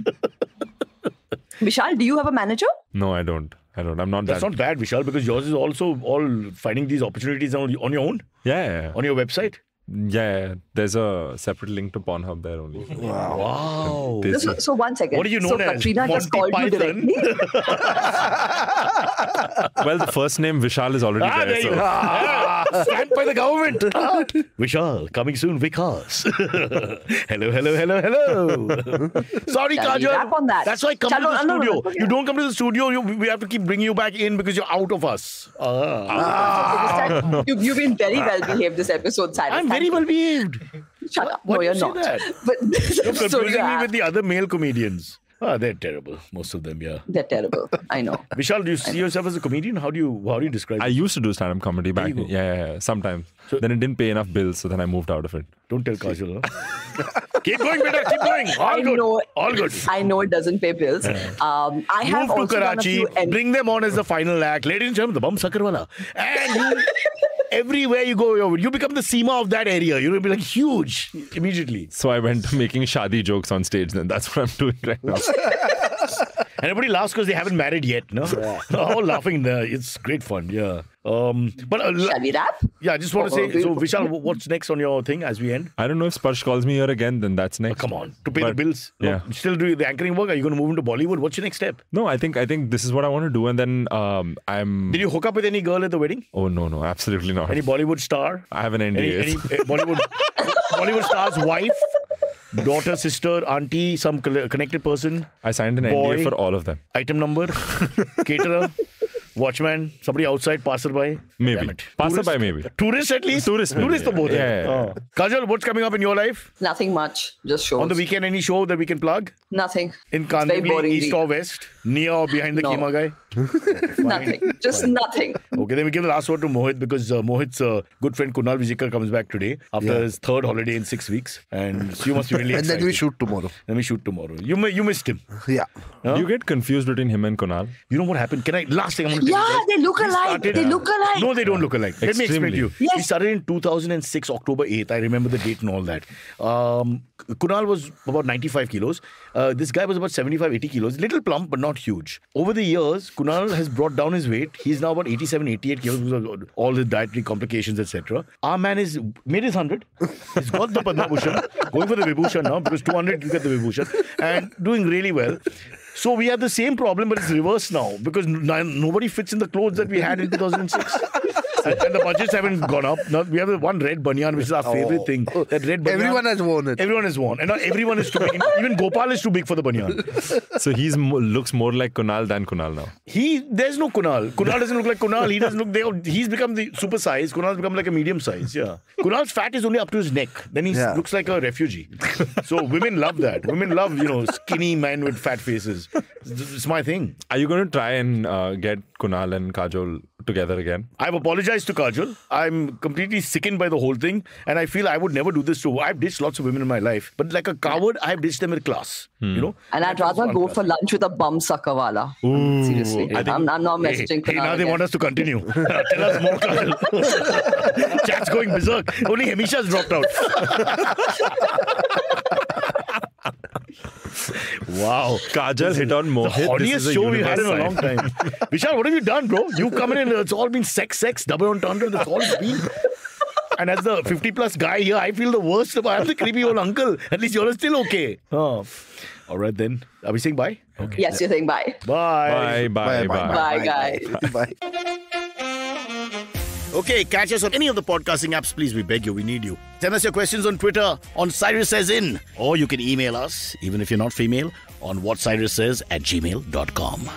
Vishal, do you have a manager? No, I don't. I'm not That's not bad, Vishal, because yours is also all finding these opportunities on your own? Yeah. On your website? Yeah, there's a separate link to Pornhub there only. Wow. So 1 second. What are you known as? Katrina just called you directly. Well, the first name Vishal is already there. There you go. Stamped by the government. Vishal, coming soon, Vikas. hello. Sorry, Kajol. Rap on that. That's why I come to the studio. No. You don't come to the studio, we have to keep bringing you back in because you're out of us. You've been very well behaved this episode, Cyrus. I'm very well behaved. Shut up. Why No, do you're you say not. that? But this You're episode confusing me with the other male comedians. They're terrible. Most of them, yeah. They're terrible. I know. Vishal, do you see yourself as a comedian? How do you describe I it? used to do stand-up comedy back. Yeah, sometimes. So- then it didn't pay enough bills, so then I moved out of it. Don't tell Kajol, huh? Keep going, beta. Keep going. All good. I know it doesn't pay bills. I have Move to also Karachi, done a few bring them on as the final act. Ladies and gentlemen, the Bumsuckerwallahs. And everywhere you go, you become the Seema of that area. You'll be like huge immediately. So I went to making shadi jokes on stage then. That's what I'm doing right now. And everybody laughs because they haven't married yet, no? All laughing there. It's great fun, yeah. But Shall we wrap? Yeah, I just want to say, so Vishal, what's next on your thing as we end? I don't know if Sparsh calls me here again, then that's next. Come on, to pay the bills. Yeah. Still do the anchoring work? Are you going to move into Bollywood? What's your next step? No, I think this is what I want to do, and then I'm. Did you hook up with any girl at the wedding? Oh no, absolutely not. Any Bollywood star? I have an NDA. Any Bollywood star's wife? Daughter, sister, auntie, some connected person? I signed an boy, NDA for all of them. Item number? Caterer? Watchman? Somebody outside? Passerby? Maybe. Damn it. Passerby, maybe. Tourist at least? Tourist maybe, Tourist to both. Yeah. Kajol, what's coming up in your life? Nothing much. Just shows. On the weekend, any show that we can plug? Nothing. In It's very Kandivali, boring east week. or west? Near or behind the No. Keema guy? Nothing. Just nothing. Okay, then we give the last word to Mohit because Mohit's good friend Kunal Vijikar comes back today after his third holiday in 6 weeks. And so you must be really And excited. then we shoot tomorrow. Then we shoot tomorrow. You missed him. Yeah. Huh? You get confused between him and Kunal. You know what happened? Last thing I want to tell you Yeah, guys. they look We alike. started- They look alike. No, they don't look alike. Let me explain to you. Yes. We started in 2006, October 8th. I remember the date and all that. Kunal was about 95 kilos. This guy was about 75, 80 kilos. Little plump, but not huge. Over the years, Kunal has brought down his weight. He's now about 87, 88 kilos because of all his dietary complications, etc. Our man is made his 100. He's got the Padma Bhushan. Going for the Vibhushan now because 200 you get the Vibhushan. And doing really well. So we have the same problem, but it's reversed now because nobody fits in the clothes that we had in 2006. And the budgets haven't gone up. Now we have the one red banyan, which is our favorite thing. That red banyan. Everyone has worn it. Everyone has worn. And now everyone is too big. Even Gopal is too big for the banyan. So he's looks more like Kunal than Kunal now. There's no Kunal. Kunal doesn't look like Kunal. He doesn't look. He's become the super size. Kunal's become like a medium size. Yeah. Kunal's fat is only up to his neck. Then he looks like a refugee. So women love that. Women love skinny men with fat faces. It's my thing. Are you going to try and get Kunal and Kajol together again. I've apologized to Kajol. I'm completely sickened by the whole thing, and I feel I would never do this to. I've ditched lots of women in my life, but like a coward, I've ditched them with class. You know. And I'd rather go for lunch with a Bumsuckerwallah. Seriously, I'm not messaging. Hey, now they want us to continue. Tell us more, Kajol. Chat's going berserk. Only Hamisha's dropped out. Wow. Kajol hit on Mohit. The horniest show we've had in a long time. Vishaal, what have you done, bro? You come in and it's all been sex, double entendre. That's all it's been. And as the 50-plus guy here, I feel the worst. I'm the creepy old uncle. At least you're still okay. Oh. All right, then. Are we saying bye? Okay. Yes, you're saying bye. Bye. Bye, guys. Bye. Okay, catch us on any of the podcasting apps. Please, we beg you. We need you. Send us your questions on Twitter on Cyrus Says In. Or you can email us, even if you're not female, on whatcyrussays@gmail.com.